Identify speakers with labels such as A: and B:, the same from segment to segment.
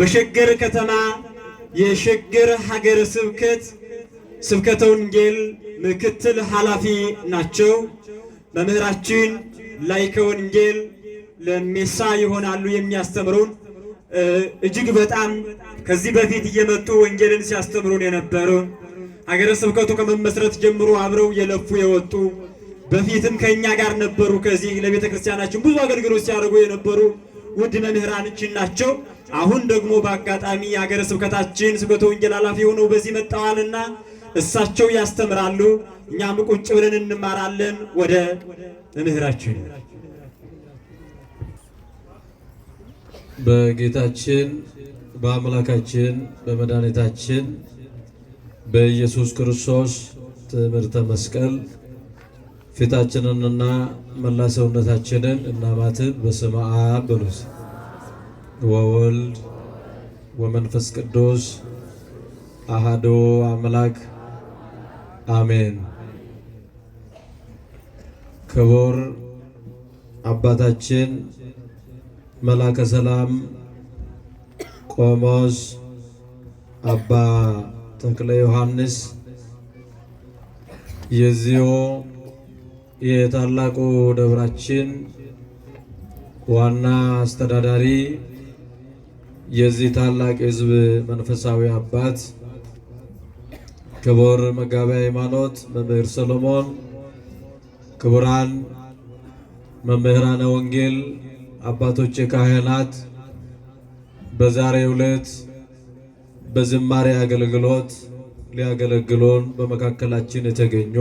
A: በሸገር ከተማ የሸገር ሀገረ ስብከት ስብከተ ወንጌል ምክትል ኃላፊ ናቸው። መምህራችን ላይከ ወንጌል ለሜሳ ይሆናሉ የሚያስተምሩን። እጅግ በጣም ከዚህ በፊት እየመጡ ወንጌልን ሲያስተምሩን የነበሩ ሀገረ ስብከቱ ከመመስረት ጀምሮ አብረው የለፉ የወጡ በፊትም ከኛ ጋር ነበሩ። ከዚህ ለቤተ ክርስቲያናችን ብዙ አገልግሎት ሲያደርጉ የነበሩ ውድ መምህራኖችን ናቸው። አሁን ደግሞ በአጋጣሚ የሀገረ ስብከታችን ስብከተ ወንጌል ኃላፊ ሆነው በዚህ መጣዋልና እሳቸው ያስተምራሉ፣ እኛም ቁጭ ብለን እንማራለን። ወደ መምህራችን
B: በጌታችን በአምላካችን በመድኃኒታችን በኢየሱስ ክርስቶስ ትምህርተ መስቀል ፊታችንንና መላ ሰውነታችንን እናማትብ። በስመ አብ ወወልድ ወመንፈስ ቅዱስ አሐዱ አምላክ አሜን። ክቡር አባታችን መላከ ሰላም ቆሞስ አባ ተክለ ዮሐንስ የዚሁ የታላቁ ደብራችን ዋና አስተዳዳሪ፣ የዚህ ታላቅ ሕዝብ መንፈሳዊ አባት ክቡር መጋቤ ሃይማኖት መምህር ሰሎሞን፣ ክቡራን መምህራነ ወንጌል፣ አባቶች ካህናት፣ በዛሬው ዕለት በዝማሬ አገልግሎት ሊያገለግሉን በመካከላችን የተገኙ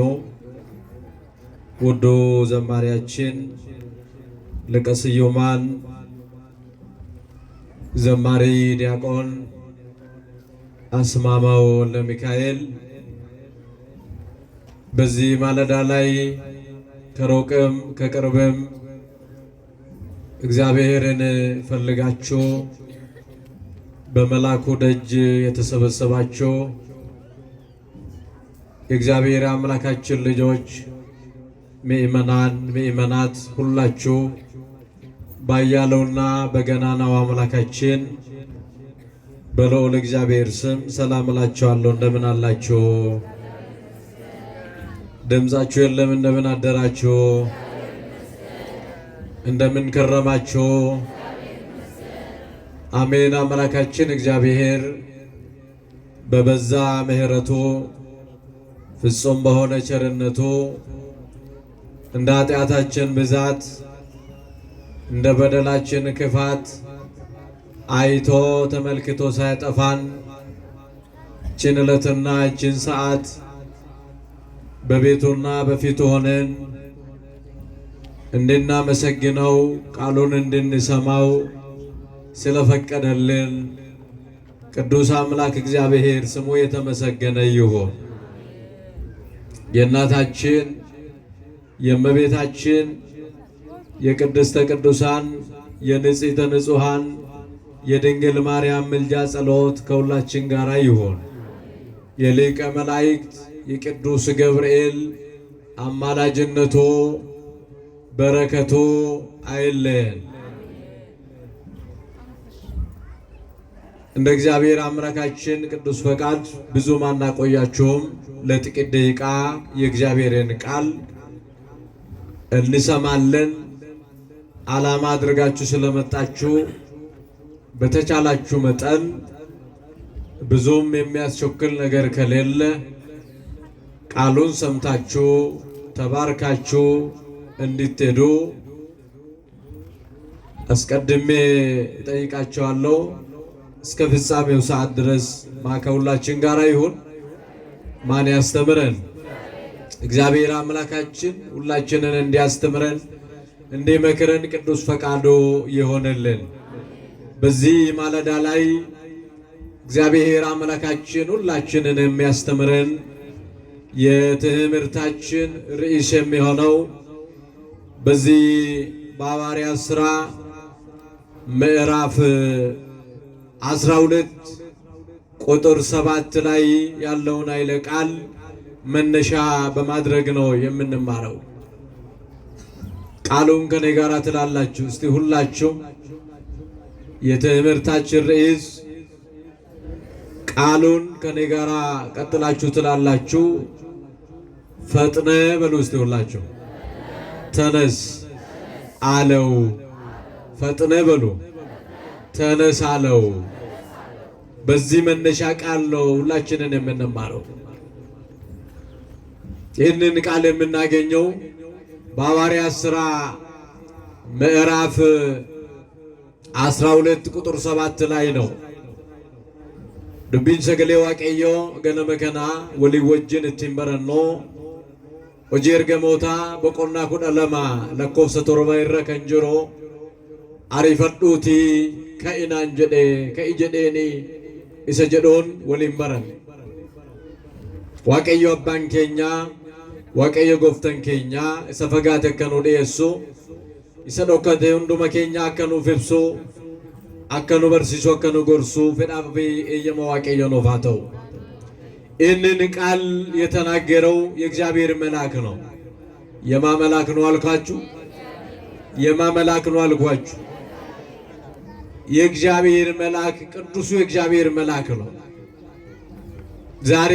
B: ውዱ ዘማሪያችን ሊቀ ስዩማን ዘማሪ ዲያቆን አስማማው ለሚካኤል፣ በዚህ ማለዳ ላይ ከሩቅም ከቅርብም እግዚአብሔርን ፈልጋችሁ በመላኩ ደጅ የተሰበሰባችሁ የእግዚአብሔር አምላካችን ልጆች ምእመናን ምእመናት ሁላችሁ ባያለውና በገናናው አምላካችን በልዑል እግዚአብሔር ስም ሰላም እላችኋለሁ። እንደምን አላችሁ? ድምጻችሁ የለም። እንደምን አደራችሁ? እንደምን ከረማችሁ? አሜን። አምላካችን እግዚአብሔር በበዛ ምሕረቱ ፍጹም በሆነ ቸርነቱ እንደ ኃጢአታችን ብዛት እንደ በደላችን ክፋት አይቶ ተመልክቶ ሳያጠፋን እችን ዕለትና እችን ሰዓት በቤቱና በፊቱ ሆነን እንድናመሰግነው ቃሉን እንድንሰማው ስለፈቀደልን ቅዱስ አምላክ እግዚአብሔር ስሙ የተመሰገነ ይሁን። የእናታችን የእመቤታችን የቅድስተ ቅዱሳን የንጽሕተ ንጹሐን የድንግል ማርያም ምልጃ ጸሎት ከሁላችን ጋር ይሁን። የሊቀ መላእክት የቅዱስ ገብርኤል አማላጅነቱ በረከቱ አይለየን። እንደ እግዚአብሔር አምላካችን ቅዱስ ፈቃድ ብዙ ማናቆያችሁም ለጥቂት ደቂቃ የእግዚአብሔርን ቃል እንሰማለን። ዓላማ አድርጋችሁ ስለመጣችሁ በተቻላችሁ መጠን ብዙም የሚያስቸኩል ነገር ከሌለ ቃሉን ሰምታችሁ ተባርካችሁ እንድትሄዱ አስቀድሜ እጠይቃችኋለሁ። እስከ ፍጻሜው ሰዓት ድረስ ከሁላችን ጋር ይሁን። ማን ያስተምረን? እግዚአብሔር አምላካችን ሁላችንን እንዲያስተምረን እንዲመክረን ቅዱስ ፈቃዱ ይሆንልን። በዚህ ማለዳ ላይ እግዚአብሔር አምላካችን ሁላችንን የሚያስተምረን የትምህርታችን ርዕስ የሚሆነው በዚህ በሐዋርያት ሥራ ምዕራፍ 12 ቁጥር 7 ላይ ያለውን ኃይለ ቃል መነሻ በማድረግ ነው የምንማረው። ቃሉን ከኔ ጋር ትላላችሁ። እስቲ ሁላችሁ የትምህርታችን ርዕስ ቃሉን ከኔ ጋር ቀጥላችሁ ትላላችሁ። ፈጥነ በሉ እስቲ ሁላችሁ። ተነስ አለው። ፈጥነ በሉ። ተነስ አለው። በዚህ መነሻ ቃል ነው ሁላችንን የምንማረው። ይህንን ቃል የምናገኘው በሐዋርያት ሥራ ምዕራፍ 12 ቁጥር 7 ላይ ነው። ድንቢን ሰገሌ ዋቀዮ ገነመከና ወሊወጅን እትንበረኖ ሆጂ ኤርገሞታ በቆና ኩደለማ ለኮፍሰ ቶርባ ይረ ከንጅሮ አሪፈዱቲ ከኢናን ጀዴ ከኢጀዴኒ ኢሰ ጀዶን ወሊን በረን ዋቀዮ አባን ኬኛ ዋቀዮ ጎፍተን ኬኛ ኢሰ ፈጋቴ ከኑ ዲየሱ ኢሰ ዶከቴ ሁንዱመ ኬኛ አከኑ ፍብሱ አከኑ በርሲሱ አከኑ ጎርሱ ፈዳፍ የየመ ዋቀዮ ነው ፋተው። ይህንን ቃል የተናገረው የእግዚአብሔር መልአክ ነው። የማ መልአክ ነው አልኳችሁ? የማ መልአክ ነው አልኳችሁ? የእግዚአብሔር መልአክ፣ ቅዱሱ የእግዚአብሔር መልአክ ነው። ዛሬ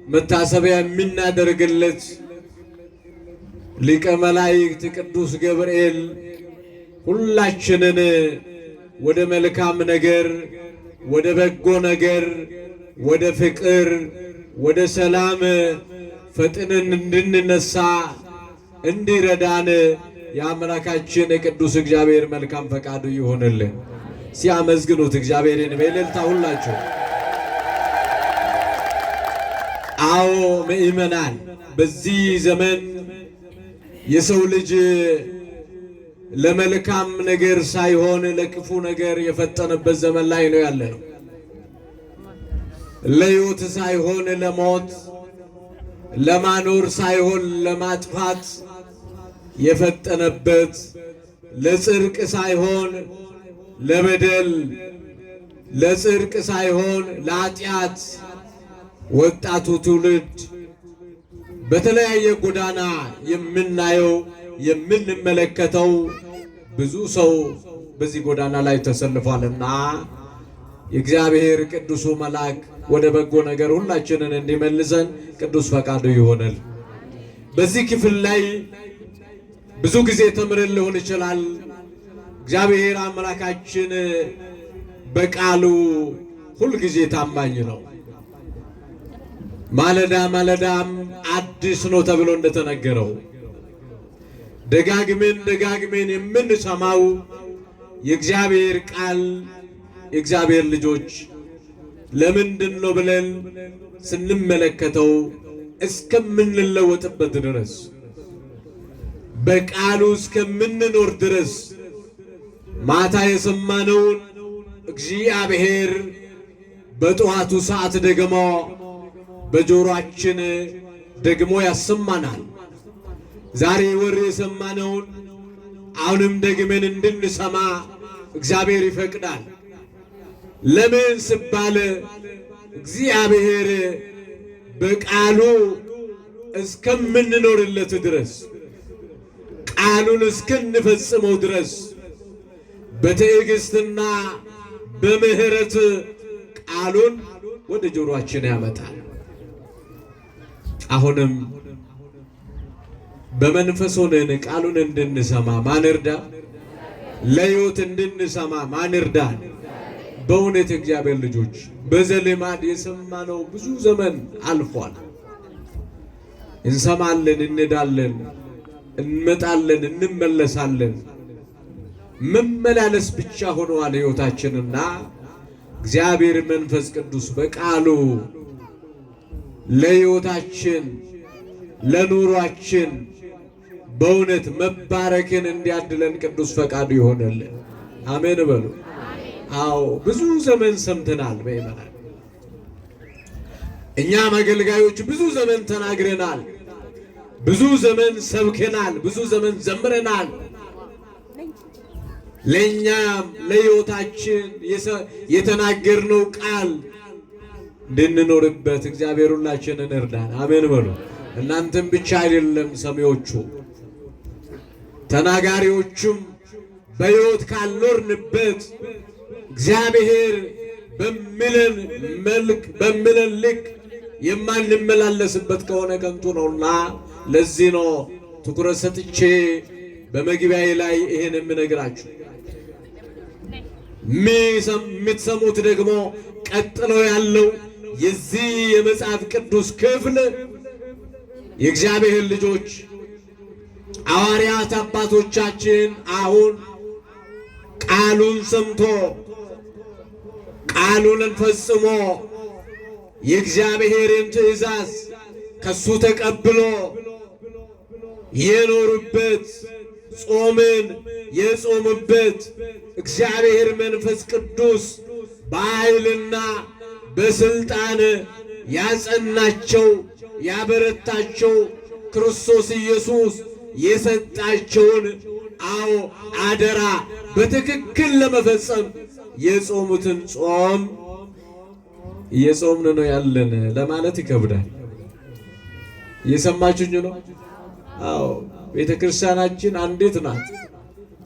B: መታሰቢያ የምናደርግለት ሊቀ መላእክት ቅዱስ ገብርኤል ሁላችንን ወደ መልካም ነገር፣ ወደ በጎ ነገር፣ ወደ ፍቅር፣ ወደ ሰላም ፈጥነን እንድንነሳ እንዲረዳን የአምላካችን የቅዱስ እግዚአብሔር መልካም ፈቃዱ ይሆንልን። ሲያመዝግኑት እግዚአብሔርን በእልልታ ሁላችሁ። አዎ ምእመናን፣ በዚህ ዘመን የሰው ልጅ ለመልካም ነገር ሳይሆን ለክፉ ነገር የፈጠነበት ዘመን ላይ ነው ያለነው። ለሕይወት ሳይሆን ለሞት፣ ለማኖር ሳይሆን ለማጥፋት የፈጠነበት፣ ለጽድቅ ሳይሆን ለበደል፣ ለጽድቅ ሳይሆን ለኃጢአት ወጣቱ ትውልድ በተለያየ ጎዳና የምናየው የምንመለከተው ብዙ ሰው በዚህ ጎዳና ላይ ተሰልፏልና የእግዚአብሔር ቅዱሱ መልአክ ወደ በጎ ነገር ሁላችንን እንዲመልሰን ቅዱስ ፈቃዱ ይሆናል። በዚህ ክፍል ላይ ብዙ ጊዜ ተምረን ሊሆን ይችላል። እግዚአብሔር አምላካችን በቃሉ ሁል ጊዜ ታማኝ ነው። ማለዳ ማለዳም አዲስ ነው ተብሎ እንደተነገረው ደጋግመን የምንሰማው የእግዚአብሔር ቃል የእግዚአብሔር ልጆች ለምንድን ነው ብለን ስንመለከተው እስከምንለወጥበት ድረስ በቃሉ እስከምንኖር ድረስ ማታ የሰማነውን እግዚአብሔር በጠዋቱ ሰዓት ደግሞ በጆሮአችን ደግሞ ያሰማናል። ዛሬ ወር የሰማነውን አሁንም ደግመን እንድንሰማ እግዚአብሔር ይፈቅዳል። ለምን ሲባል እግዚአብሔር በቃሉ እስከምንኖርለት ድረስ ቃሉን እስክንፈጽመው ድረስ በትዕግስትና በምህረት ቃሉን ወደ ጆሮአችን ያመጣል። አሁንም በመንፈስ ሆነን ቃሉን እንድንሰማ ማን ይርዳን? ለሕይወት እንድንሰማ ማን ይርዳን? በእውነት እግዚአብሔር ልጆች በዘልማድ የሰማነው ብዙ ዘመን አልፏል። እንሰማለን፣ እንሄዳለን፣ እንመጣለን፣ እንመለሳለን። መመላለስ ብቻ ሆኗል ሕይወታችንና እግዚአብሔር መንፈስ ቅዱስ በቃሉ ለሕይወታችን ለኑሯችን በእውነት መባረክን እንዲያድለን ቅዱስ ፈቃዱ ይሆነልን። አሜን በሉ። አዎ ብዙ ዘመን ሰምተናል። በእመናን እኛም አገልጋዮች ብዙ ዘመን ተናግረናል፣ ብዙ ዘመን ሰብከናል፣ ብዙ ዘመን ዘምረናል። ለእኛም ለሕይወታችን የተናገርነው ቃል እንድንኖርበት እግዚአብሔር ሁላችንን እርዳን። አሜን በሉ። እናንተም ብቻ አይደለም ሰሚዎቹ ተናጋሪዎቹም በሕይወት ካልኖርንበት እግዚአብሔር በሚለን ልክ የማንመላለስበት ከሆነ ከንቱ ነውና ለዚህ ነው ትኩረት ሰጥቼ በመግቢያዬ ላይ ይሄን የምነግራችሁ። የምትሰሙት ደግሞ ቀጥሎ ያለው የዚህ የመጽሐፍ ቅዱስ ክፍል የእግዚአብሔር ልጆች ሐዋርያት አባቶቻችን አሁን ቃሉን ሰምቶ ቃሉን ፈጽሞ የእግዚአብሔርን ትእዛዝ ከሱ ተቀብሎ የኖሩበት ጾምን የጾሙበት እግዚአብሔር መንፈስ ቅዱስ በኃይልና በስልጣን ያጸናቸው ያበረታቸው ክርስቶስ ኢየሱስ የሰጣቸውን አደራ በትክክል ለመፈጸም የጾሙትን ጾም እየጾምን ነው ያለን ለማለት ይከብዳል። እየሰማችሁኝ ነው? አዎ፣ ቤተክርስቲያናችን አንዲት ናት።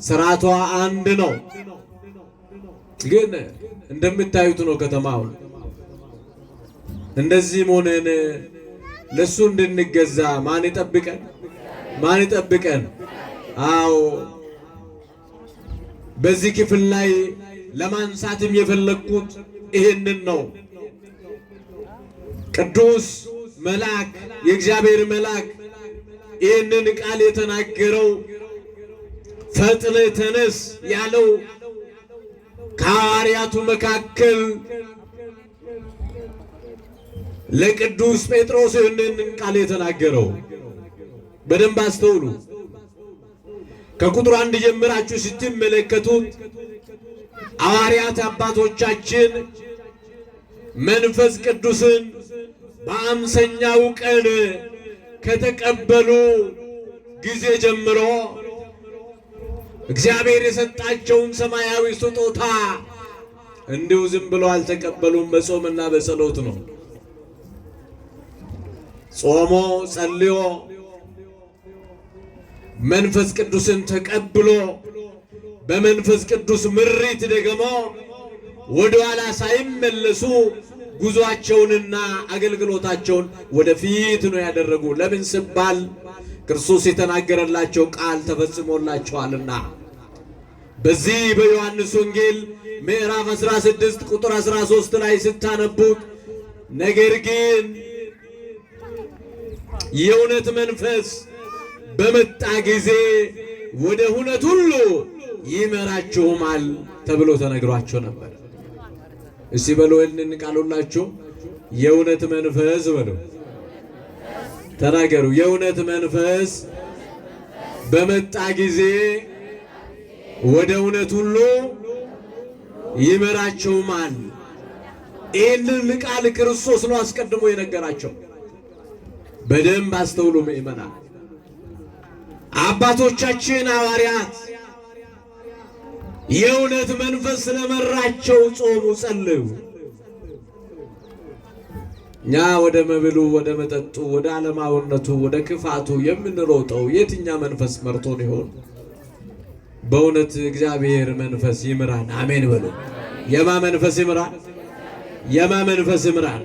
B: ስርዓቷ አንድ ነው። ግን እንደምታዩት ነው ከተማው እንደዚህ ሆነን ለሱ እንድንገዛ ማን ይጠብቀን? ማን ይጠብቀን? አዎ፣ በዚህ ክፍል ላይ ለማንሳትም የፈለኩት ይሄንን ነው። ቅዱስ መልአክ የእግዚአብሔር መልአክ ይህንን ቃል የተናገረው ፈጥነህ ተነስ ያለው ከሐዋርያቱ መካከል ለቅዱስ ጴጥሮስ ይህንን ቃል የተናገረው በደንብ አስተውሉ። ከቁጥር 1 ጀምራችሁ ስትመለከቱት ሐዋርያት አባቶቻችን መንፈስ ቅዱስን በአምሳኛው ቀን ከተቀበሉ ጊዜ ጀምሮ እግዚአብሔር የሰጣቸውን ሰማያዊ ስጦታ እንዲሁ ዝም ብሎ አልተቀበሉም። በጾምና በጸሎት ነው። ጾሞ ጸልዮ መንፈስ ቅዱስን ተቀብሎ በመንፈስ ቅዱስ ምሪት ደግሞ ወደ ኋላ ሳይመለሱ ጉዟቸውንና አገልግሎታቸውን ወደፊት ነው ያደረጉ። ለምን ሲባል ክርስቶስ የተናገረላቸው ቃል ተፈጽሞላቸዋልና። በዚህ በዮሐንስ ወንጌል ምዕራፍ 16 ቁጥር 13 ላይ ስታነቡት ነገር ግን የእውነት መንፈስ በመጣ ጊዜ ወደ እውነት ሁሉ ይመራችሁማል ተብሎ ተነግሯቸው ነበር። እስቲ በሉ እንቃሉላችሁ የእውነት መንፈስ በሉ ተናገሩ። የእውነት መንፈስ በመጣ ጊዜ ወደ እውነት ሁሉ ይመራችሁማል። ይህንን ቃል ክርስቶስ ነው አስቀድሞ የነገራቸው። በደንብ አስተውሉ ምእመናን። አባቶቻችን ሐዋርያት የእውነት መንፈስ ስለመራቸው ጾሙ፣ ጸለዩ። እኛ ወደ መብሉ፣ ወደ መጠጡ፣ ወደ ዓለማዊነቱ፣ ወደ ክፋቱ የምንሮጠው የትኛ መንፈስ መርቶን ይሆን? በእውነት እግዚአብሔር መንፈስ ይምራን። አሜን በሉ። የማ መንፈስ ይምራን? የማ መንፈስ ይምራን?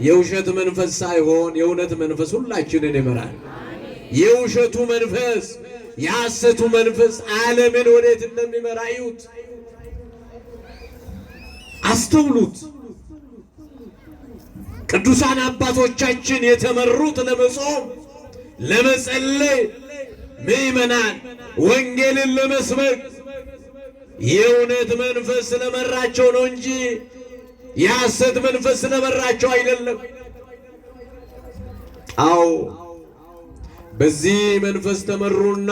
B: የውሸት መንፈስ ሳይሆን የእውነት መንፈስ ሁላችንን ይምራን። የውሸቱ መንፈስ የሐሰቱ መንፈስ ዓለምን ወዴት እንደሚመራ እዩት፣ አስተውሉት። ቅዱሳን አባቶቻችን የተመሩት ለመጾም ለመጸለይ፣ ምእመናን ወንጌልን ለመስበክ የእውነት መንፈስ ስለመራቸው ነው እንጂ የሐሰት መንፈስ ስለመራቸው አይደለም። አዎ በዚህ መንፈስ ተመሩና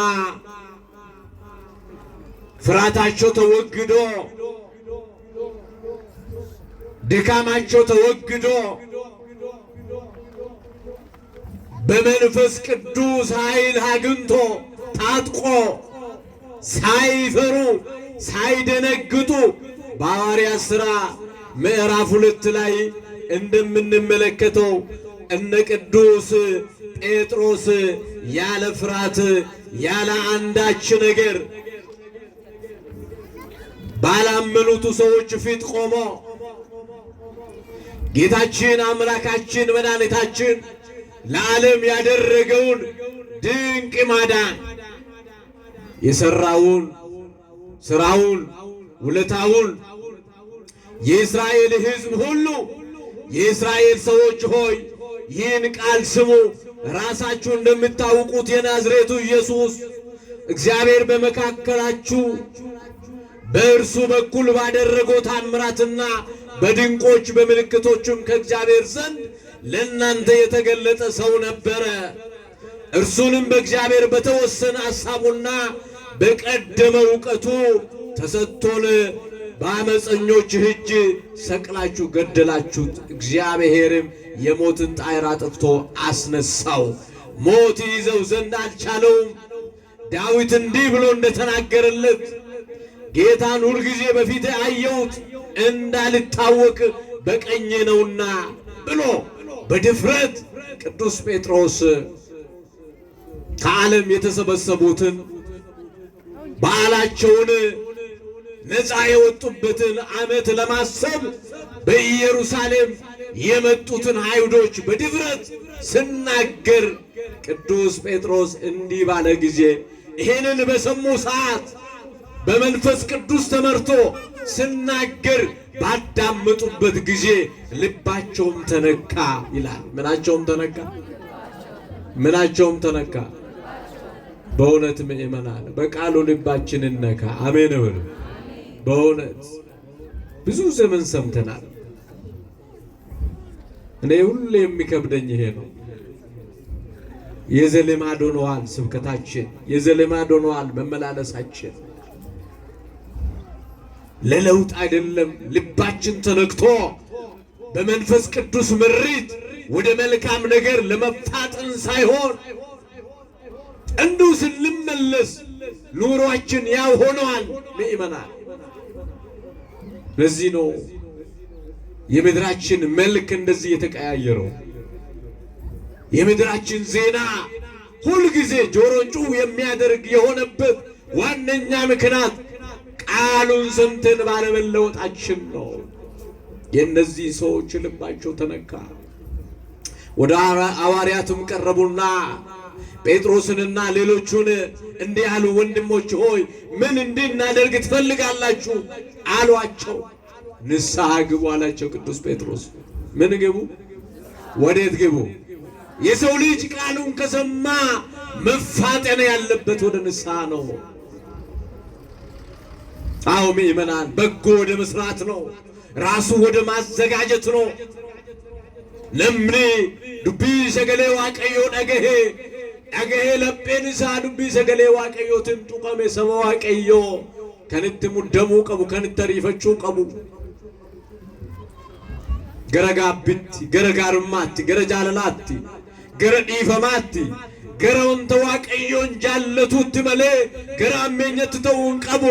B: ፍርሃታቸው ተወግዶ ድካማቸው ተወግዶ በመንፈስ ቅዱስ ኃይል አግኝቶ ታጥቆ ሳይፈሩ ሳይደነግጡ በሐዋርያት ሥራ ምዕራፍ 2 ላይ እንደምንመለከተው እነ ቅዱስ ጴጥሮስ ያለ ፍርሃት ያለ አንዳች ነገር ባላመኑት ሰዎች ፊት ቆሞ ጌታችን አምላካችን መድኃኒታችን ለዓለም ያደረገውን ድንቅ ማዳን የሰራውን ስራውን ውለታውን የእስራኤል ሕዝብ ሁሉ የእስራኤል ሰዎች ሆይ ይህን ቃል ስሙ። ራሳችሁ እንደምታውቁት የናዝሬቱ ኢየሱስ እግዚአብሔር በመካከላችሁ በእርሱ በኩል ባደረገው ታምራትና በድንቆች በምልክቶችም ከእግዚአብሔር ዘንድ ለእናንተ የተገለጠ ሰው ነበረ። እርሱንም በእግዚአብሔር በተወሰነ ሐሳቡና በቀደመ ዕውቀቱ ተሰጥቶን በአመፀኞች እጅ ሰቅላችሁ ገደላችሁት። እግዚአብሔርም የሞትን ጣር አጥፍቶ አስነሳው፣ ሞት ይዘው ዘንድ አልቻለውም። ዳዊት እንዲህ ብሎ እንደተናገረለት ጌታን ሁልጊዜ በፊቴ አየሁት እንዳልታወቅ በቀኜ ነውና ብሎ በድፍረት ቅዱስ ጴጥሮስ ከዓለም የተሰበሰቡትን በዓላቸውን ነፃ የወጡበትን ዓመት ለማሰብ በኢየሩሳሌም የመጡትን አይሁዶች በድፍረት ስናገር ቅዱስ ጴጥሮስ እንዲህ ባለ ጊዜ ይሄንን በሰሙ ሰዓት በመንፈስ ቅዱስ ተመርቶ ስናገር ባዳመጡበት ጊዜ ልባቸውም ተነካ ይላል። ምናቸውም ተነካ? ምናቸውም ተነካ? በእውነት ምእመናን በቃሉ ልባችንን ነካ። አሜን በሉ። በእውነት ብዙ ዘመን ሰምተናል። እኔ ሁሌ የሚከብደኝ ይሄ ነው። የዘልማድ ሆኗል ስብከታችን፣ የዘልማድ ሆኗል መመላለሳችን። ለለውጥ አይደለም። ልባችን ተነክቶ በመንፈስ ቅዱስ ምሪት ወደ መልካም ነገር ለመፋጠን ሳይሆን እንዲሁ ስንመለስ ኑሯችን ያው ሆኗል ምእመናን። ለዚህ ነው የምድራችን መልክ እንደዚህ የተቀያየረው። የምድራችን ዜና ሁልጊዜ ጆሮ ጩህ የሚያደርግ የሆነበት ዋነኛ ምክንያት ቃሉን ሰምተን ባለመለወጣችን ነው። የእነዚህ ሰዎች ልባቸው ተነካ። ወደ ሐዋርያትም ቀረቡና ጴጥሮስንና ሌሎቹን እንዲህ ያሉ ወንድሞች ሆይ ምን እንድናደርግ ትፈልጋላችሁ አሏቸው። ንስሐ ግቡ አላቸው ቅዱስ ጴጥሮስ። ምን ግቡ? ወዴት ግቡ? የሰው ልጅ ቃሉን ከሰማ መፋጠን ያለበት ወደ ንስሐ ነው። አዎ ምእመናን፣ በጎ ወደ መስራት ነው። ራሱ ወደ ማዘጋጀት ነው። ነምኔ ዱቢ ሰገሌ ዋቀዮ ነገሄ ነገሄ ለጴንሳ ዱቢ ሰገሌ ዋቀዮ ትንጡቀሜ ሰማ ዋቀዮ ከንት ሙደሙ ቀቡ ከንት ሪፈቹ ቀቡ ገረጋብት ገረጋርማት ገረጃለላት ገረዲፈማት ገረውንተ ዋቀዮን ጃለቱት መሌ ገራሜኘት ተውን ቀቡ።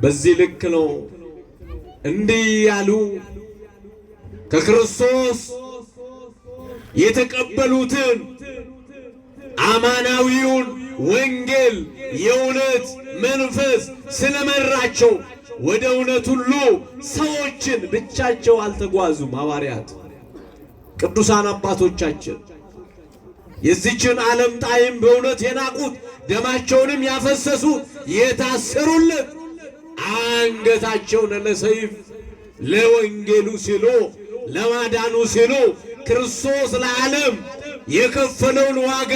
B: በዚህ ልክ ነው እንዲህ ያሉ ከክርስቶስ የተቀበሉትን አማናዊውን ወንጌል የእውነት መንፈስ ስለመራቸው ወደ እውነት ሁሉ ሰዎችን ብቻቸው አልተጓዙም። ሐዋርያት ቅዱሳን አባቶቻችን የዚችን ዓለም ጣዕም በእውነት የናቁት ደማቸውንም ያፈሰሱት የታሰሩለት አንገታቸውን ለሰይፍ ለወንጌሉ ሲሉ ለማዳኑ ሲሉ ክርስቶስ ለዓለም የከፈለውን ዋጋ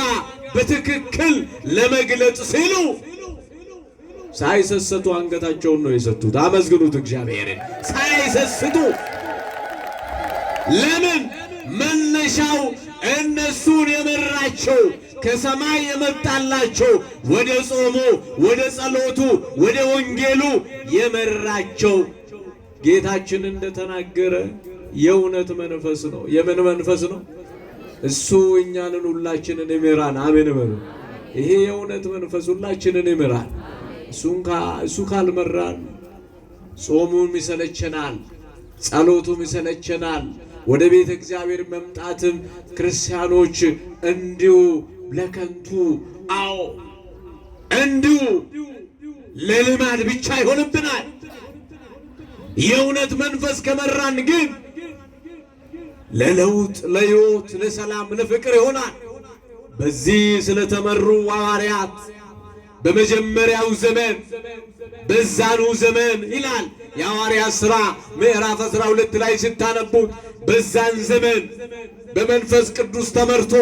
B: በትክክል ለመግለጽ ሲሉ ሳይሰስቱ አንገታቸውን ነው የሰጡት። አመስግኑት እግዚአብሔርን። ሳይሰስቱ። ለምን? መነሻው እነሱን የመራቸው ከሰማይ የመጣላቸው ወደ ጾሙ፣ ወደ ጸሎቱ፣ ወደ ወንጌሉ የመራቸው ጌታችን እንደተናገረ የእውነት መንፈስ ነው። የምን መንፈስ ነው? እሱ እኛንን ሁላችንን ይመራን። አሜን በሉ። ይሄ የእውነት መንፈስ ሁላችንን ይመራን። እሱ ካልመራን ጾሙም ይሰለቸናል፣ ጸሎቱም ይሰለቸናል። ወደ ቤተ እግዚአብሔር መምጣትም ክርስቲያኖች እንዲሁ ለከንቱ፣ አዎ እንዲሁ ለልማድ ብቻ ይሆንብናል። የእውነት መንፈስ ከመራን ግን ለለውጥ፣ ለሕይወት፣ ለሰላም፣ ለፍቅር ይሆናል። በዚህ ስለተመሩ ሐዋርያት በመጀመሪያው ዘመን በዛኑ ዘመን ይላል የሐዋርያት ሥራ ምዕራፍ 12 ላይ ስታነቡት በዛን ዘመን በመንፈስ ቅዱስ ተመርቶ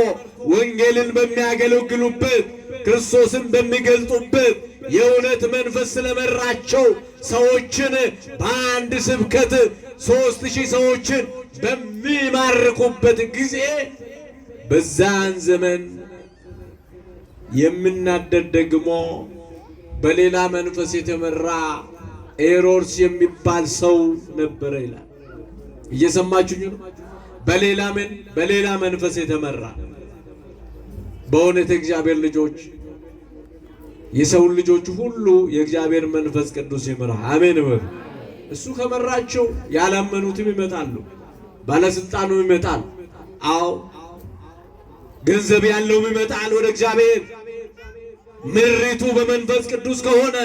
B: ወንጌልን በሚያገለግሉበት ክርስቶስን በሚገልጡበት የእውነት መንፈስ ስለመራቸው ሰዎችን በአንድ ስብከት 3000 ሰዎችን በሚማርኩበት ጊዜ በዛን ዘመን የምናደድ ደግሞ በሌላ መንፈስ የተመራ ኤሮድስ የሚባል ሰው ነበረ ይላል። እየሰማችሁኝ ነው? በሌላ መንፈስ የተመራ በእውነት እግዚአብሔር ልጆች የሰው ልጆች ሁሉ የእግዚአብሔር መንፈስ ቅዱስ ይመራ። አሜን በሉ። እሱ ከመራቸው ያላመኑትም ይመጣሉ፣ ባለስልጣኑ ይመጣል፣ አዎ ገንዘብ ያለውም ይመጣል ወደ እግዚአብሔር። ምሪቱ በመንፈስ ቅዱስ ከሆነ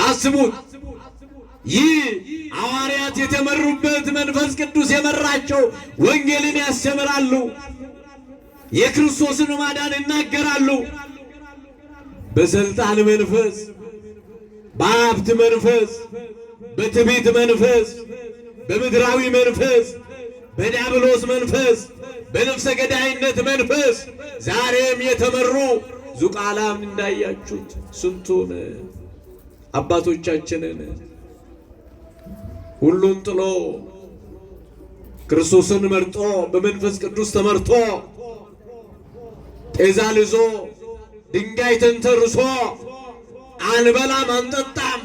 B: አስቡት። ይህ ሐዋርያት የተመሩበት መንፈስ ቅዱስ የመራቸው ወንጌልን ያስተምራሉ፣ የክርስቶስን ማዳን ይናገራሉ። በስልጣን መንፈስ፣ በሀብት መንፈስ፣ በትዕቢት መንፈስ፣ በምድራዊ መንፈስ፣ በዲያብሎስ መንፈስ፣ በነፍሰ ገዳይነት መንፈስ ዛሬም የተመሩ ዙቃላም እንዳያችሁት ስንቱን አባቶቻችንን ሁሉን ጥሎ ክርስቶስን መርጦ በመንፈስ ቅዱስ ተመርቶ ጤዛ ልዞ ድንጋይ ተንተርሶ አንበላም አንጠጣም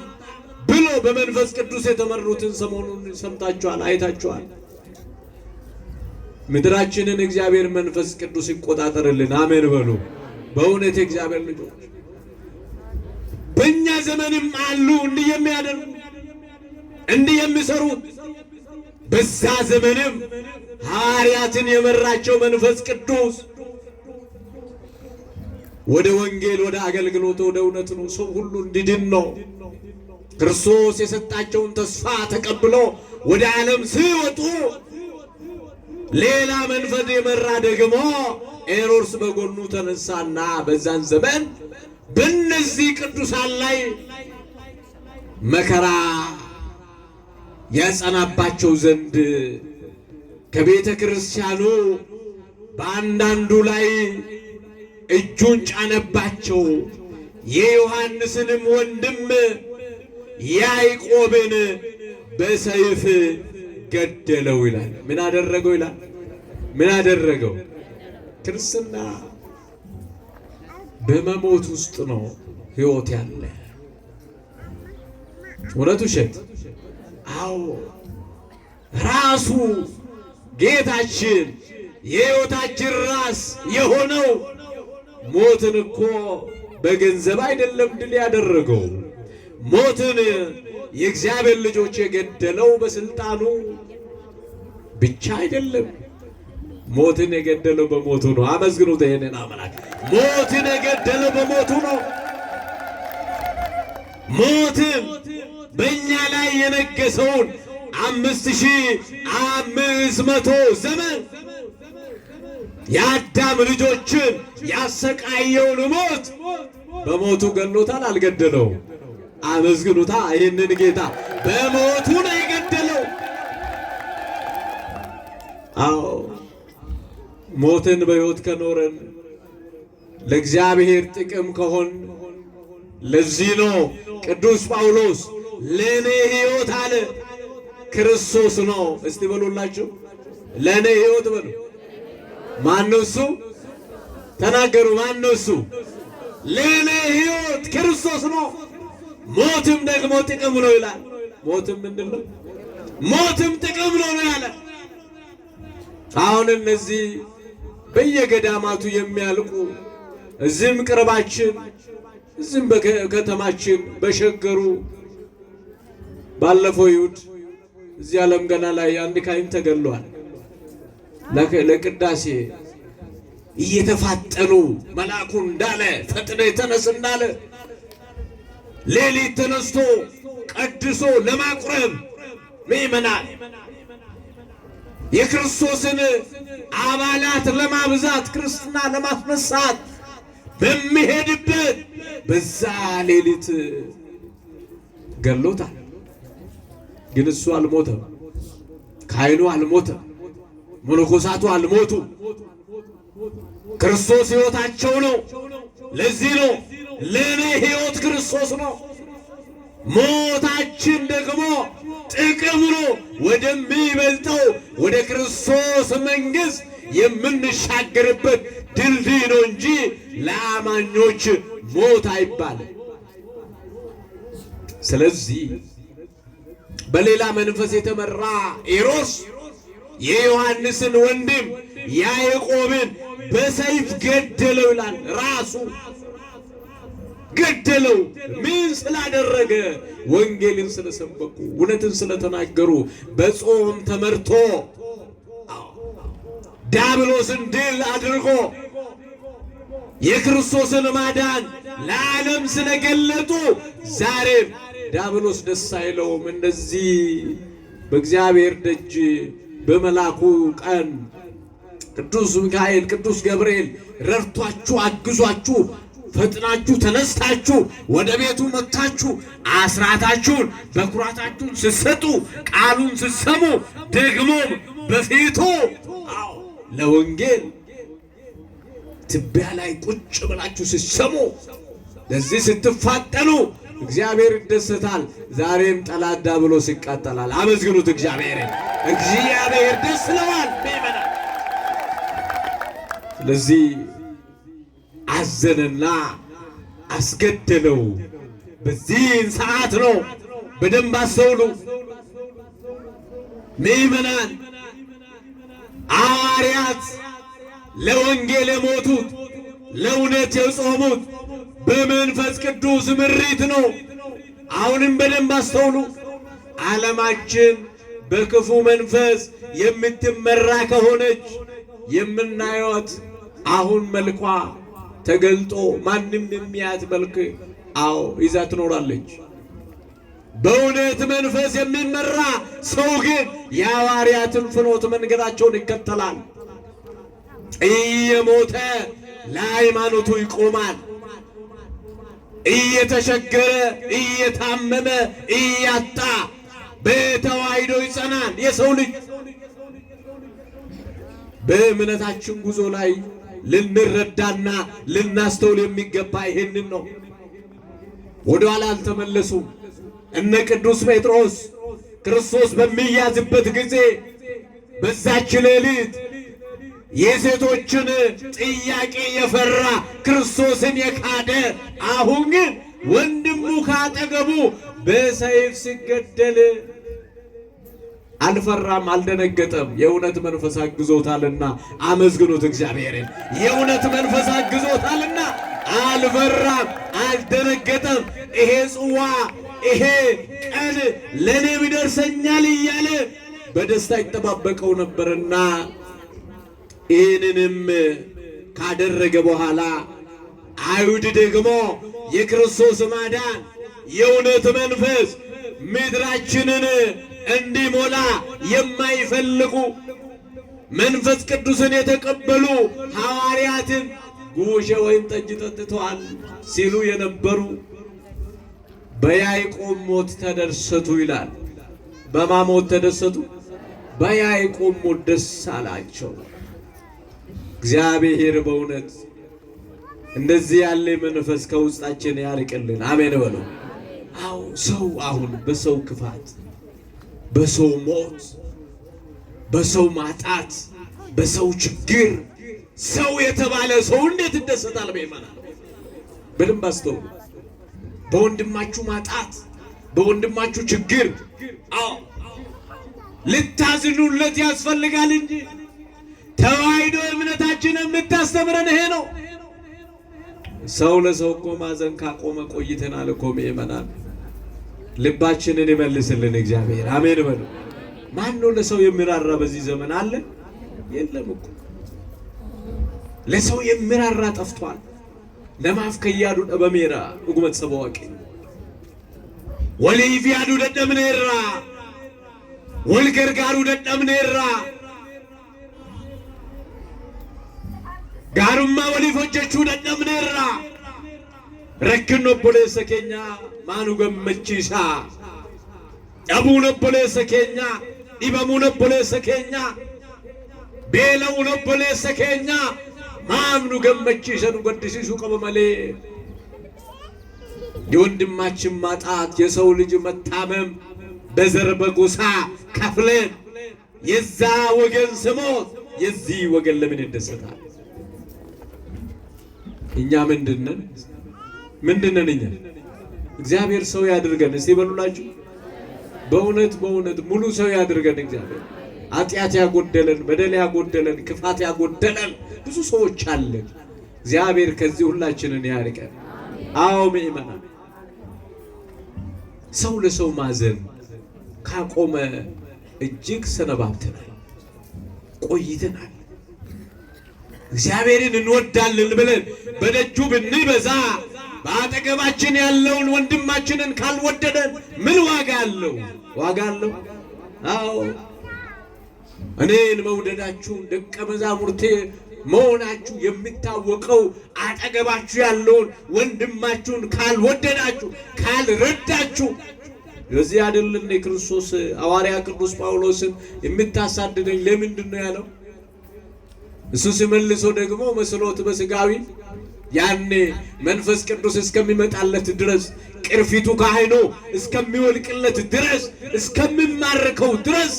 B: ብሎ በመንፈስ ቅዱስ የተመሩትን ሰሞኑን ሰምታችኋል፣ አይታችኋል። ምድራችንን እግዚአብሔር መንፈስ ቅዱስ ይቆጣጠርልን። አሜን በሉ። በእውነት እግዚአብሔር ልጆች በእኛ ዘመንም አሉ እንዲህ የሚያደርጉ እንዲህ የሚሰሩ። በዛ ዘመንም ሐዋርያትን የመራቸው መንፈስ ቅዱስ ወደ ወንጌል፣ ወደ አገልግሎት፣ ወደ እውነት ነው። ሰው ሁሉ እንዲድን ነው። ክርስቶስ የሰጣቸውን ተስፋ ተቀብሎ ወደ ዓለም ሲወጡ ሌላ መንፈስ የመራ ደግሞ ኤሮድስ በጎኑ ተነሳና በዛን ዘመን በእነዚህ ቅዱሳን ላይ መከራ ያጸናባቸው ዘንድ ከቤተ ክርስቲያኑ በአንዳንዱ ላይ እጁን ጫነባቸው። የዮሐንስንም ወንድም ያዕቆብን በሰይፍ ገደለው ይላል። ምን አደረገው ይላል? ምን አደረገው? ክርስትና በመሞት ውስጥ ነው ሕይወት ያለ። እውነቱ ውሸት? አዎ ራሱ ጌታችን የሕይወታችን ራስ የሆነው ሞትን እኮ በገንዘብ አይደለም ድል ያደረገው። ሞትን የእግዚአብሔር ልጆች የገደለው በስልጣኑ ብቻ አይደለም። ሞትን የገደለው በሞቱ ነው። አመስግኑት ይሄንን አምላክ። ሞትን የገደለው በሞቱ ነው። ሞትን በእኛ ላይ የነገሰውን 5500 ዘመን የአዳም ልጆችን ያሰቃየውን ሞት በሞቱ ገሎታል? አልገደለው? አመስግኑታ ይህንን ጌታ። በሞቱ ነው የገደለው። አዎ ሞትን በሕይወት ከኖረን ለእግዚአብሔር ጥቅም ከሆን፣ ለዚህ ነው ቅዱስ ጳውሎስ ለእኔ ሕይወት አለ ክርስቶስ ነው። እስቲ በሉላችሁ ለእኔ ሕይወት በሉ። ማነው እሱ? ተናገሩ። ማነው እሱ? ለእኔ ሕይወት ክርስቶስ ነው፣ ሞትም ደግሞ ጥቅም ነው ይላል። ሞትም ምንድን ነው? ሞትም ጥቅም ነው ያለ። አሁን እነዚህ በየገዳማቱ የሚያልቁ እዚህም ቅርባችን እዚህም በከተማችን በሸገሩ ባለፈው ይሁድ እዚህ ዓለም ገና ላይ አንድ ካህን ተገሏል። ለቅዳሴ እየተፋጠኑ መልአኩ እንዳለ ፈጥነ ተነስ እንዳለ ሌሊት ተነስቶ ቀድሶ ለማቁረብ ምእመናን የክርስቶስን አባላት ለማብዛት ክርስትና ለማስነሳት በሚሄድበት በዛ ሌሊት ገሎታል። ግን እሱ አልሞተም፣ ካህኑ አልሞተም፣ መነኮሳቱ አልሞቱ። ክርስቶስ ሕይወታቸው ነው። ለዚህ ነው ለኔ ሕይወት ክርስቶስ ነው፣ ሞታችን ደግሞ ጥቅም ነው። ወደሚበልጠው ወደ ክርስቶስ መንግሥት የምንሻገርበት ድልድይ ነው እንጂ ለአማኞች ሞት አይባልም። ስለዚህ በሌላ መንፈስ የተመራ ኤሮስ የዮሐንስን ወንድም ያዕቆብን በሰይፍ ገደለው ይላል። ራሱ ገደለው። ምን ስላደረገ? ወንጌልን ስለሰበኩ፣ እውነትን ስለተናገሩ፣ በጾም ተመርቶ ዲያብሎስን ድል አድርጎ የክርስቶስን ማዳን ለዓለም ስለገለጡ ዛሬም ዲያብሎስ ደስ አይለውም። እንደዚህ በእግዚአብሔር ደጅ በመላኩ ቀን ቅዱስ ሚካኤል ቅዱስ ገብርኤል ረድቷችሁ አግዟችሁ ፈጥናችሁ ተነስታችሁ ወደ ቤቱ መጥታችሁ አስራታችሁን በኩራታችሁን ስትሰጡ ቃሉን ስትሰሙ ደግሞ በፊቱ ለወንጌል ትቢያ ላይ ቁጭ ብላችሁ ስትሰሙ ለዚህ ስትፋጠኑ እግዚአብሔር ይደሰታል። ዛሬም ጠላት ዲያብሎስ ይቃጠላል። አመስግኑት እግዚአብሔርን። እግዚአብሔር ደስ ይለዋል። ስለዚህ አዘነና አስገደለው። በዚህን ሰዓት ነው። በደንብ አስተውሉ ምእመናን። ሐዋርያት ለወንጌል የሞቱት ለእውነት የጾሙት በመንፈስ ቅዱስ ምሪት ነው። አሁንም በደንብ አስተውሉ። ዓለማችን በክፉ መንፈስ የምትመራ ከሆነች የምናየዋት አሁን መልኳ ተገልጦ ማንም የሚያት መልክ ይዛ ትኖራለች። በእውነት መንፈስ የሚመራ ሰው ግን የሐዋርያትን ፍኖት መንገዳቸውን ይከተላል። እየሞተ ለሃይማኖቱ ይቆማል። እየተቸገረ እየታመመ እያጣ በተዋሕዶ ይጸናል። የሰው ልጅ በእምነታችን ጉዞ ላይ ልንረዳና ልናስተውል የሚገባ ይሄንን ነው። ወደኋላ አልተመለሱም። እነ ቅዱስ ጴጥሮስ ክርስቶስ በሚያዝበት ጊዜ በዛች ሌሊት የሴቶችን ጥያቄ የፈራ ክርስቶስን የካደ አሁን ግን ወንድሙ ካጠገቡ በሰይፍ ሲገደል አልፈራም፣ አልደነገጠም። የእውነት መንፈስ አግዞታልና አመስግኑት እግዚአብሔርን። የእውነት መንፈስ አግዞታልና አልፈራም፣ አልደነገጠም። ይሄ ጽዋ ይሄ ቀን ለኔም ይደርሰኛል እያለ በደስታ ይጠባበቀው ነበርና ይህንንም ካደረገ በኋላ አይሁድ ደግሞ የክርስቶስ ማዳን የእውነት መንፈስ ምድራችንን እንዲሞላ የማይፈልጉ መንፈስ ቅዱስን የተቀበሉ ሐዋርያትን ጉሽ ወይን ጠጅ ጠጥተዋል ሲሉ የነበሩ በያዕቆብ ሞት ተደሰቱ ይላል። በማን ሞት ተደሰቱ? በያዕቆብ ሞት ደስ አላቸው። እግዚአብሔር በእውነት እንደዚህ ያለ መንፈስ ከውስጣችን ያርቅልን። አሜን በሉ። ሰው አሁን በሰው ክፋት፣ በሰው ሞት፣ በሰው ማጣት፣ በሰው ችግር ሰው የተባለ ሰው እንዴት ይደሰታል? በእማናት በደንብ አስተውሉ። በወንድማችሁ ማጣት፣ በወንድማችሁ ችግር ልታዝኑለት ያስፈልጋል እንጂ ተዋሕዶ እምነታችን የምታስተምረን ይሄ ነው። ሰው ለሰው እኮ ማዘን ካቆመ ቆይተናል እኮ ምእመናን። ልባችንን ይመልስልን እግዚአብሔር። አሜን በሉ። ማን ነው ለሰው የሚራራ በዚህ ዘመን አለ? የለም እኮ። ለሰው የሚራራ ጠፍቷል። ነማፍ ከያዱ በሜራ ኡግመት ሰበዋቂ ወለይፍ ያዱ ደደምነራ ወልገርጋሩ ደደምኔራ ጋሩማ ወሊፎጀቹ ደደምኔራ ረክኖ ቦሌሰ ኬኛ ማኑ ገመቺሳ ጨቡነ ቦሌሰ ኬኛ ዲበሙነ ቦሌሰ ኬኛ ቤለውነ ቦሌሰ ኬኛ ማምኑ ገመቺሰኑ ገድሲሱ ቀበመሌ የወንድማችን ማጣት የሰው ልጅ መታመም በዘር በጎሳ ከፍለን የዛ ወገን ስሞት የዚህ ወገን ለምን ይደሰታል? እኛ ምንድነን እኛ? እግዚአብሔር ሰው ያድርገን። እስቲ በሉላችሁ በእውነት ሙሉ ሰው ያድርገን እግዚአብሔር። ኃጢአት ያጎደለን፣ በደል ያጎደለን፣ ክፋት ያጎደለን ብዙ ሰዎች አለን። እግዚአብሔር ከዚህ ሁላችንን ያርቀን። አዎ ምእመናን፣ ሰው ለሰው ማዘን ካቆመ እጅግ ሰነባብተናል፣ ቆይተናል። እግዚአብሔርን እንወዳለን ብለን በደጁ ብንበዛ በአጠገባችን ያለውን ወንድማችንን ካልወደደን ምን ዋጋ አለው? አዎ እኔን መውደዳችሁ ደቀ መዛሙርቴ መሆናችሁ የሚታወቀው አጠገባችሁ ያለውን ወንድማችሁን ካልወደዳችሁ ካልረዳችሁ። ለዚህ አይደለም ክርስቶስ ሐዋርያ ቅዱስ ጳውሎስን የምታሳድደኝ ለምንድን ነው ያለው? እሱ ሲመልሶ ደግሞ መስሎት በስጋዊ ያኔ መንፈስ ቅዱስ እስከሚመጣለት ድረስ ቅርፊቱ ከዓይኑ እስከሚወልቅለት ድረስ እስከሚማርከው ድረስ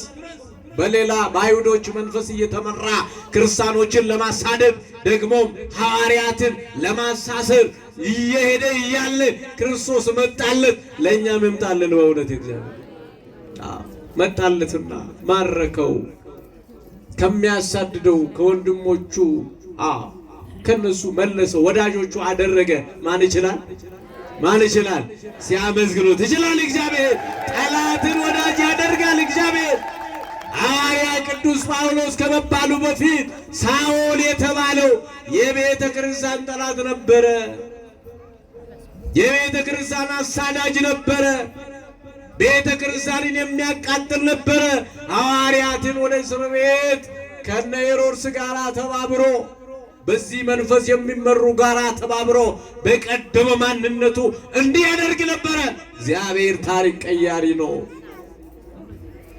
B: በሌላ በአይሁዶች መንፈስ እየተመራ ክርስቲያኖችን ለማሳደድ ደግሞ ሐዋርያትን ለማሳሰር እየሄደ እያለ ክርስቶስ መጣለት። ለእኛም ይምጣልን። በእውነት እግዚአብሔር መጣለትና ማረከው። ከሚያሳድደው ከወንድሞቹ ከነሱ መለሰው፣ ወዳጆቹ አደረገ። ማን ይችላል? ሲያመዝግኑት ይችላል እግዚአብሔር። ጠላትን ወዳጅ ያደርጋል እግዚአብሔር። ሐዋርያ ቅዱስ ጳውሎስ ከመባሉ በፊት ሳኦል የተባለው የቤተ ክርስቲያን ጠላት ነበረ። የቤተ ክርስቲያን አሳዳጅ ነበረ። ቤተ ክርስቲያንን የሚያቃጥል ነበረ። ሐዋርያትን ወደ እስር ቤት ከነ ሄሮድስ ጋር ተባብሮ በዚህ መንፈስ የሚመሩ ጋር ተባብሮ በቀደመ ማንነቱ እንዲያደርግ ነበረ። እግዚአብሔር ታሪክ ቀያሪ ነው።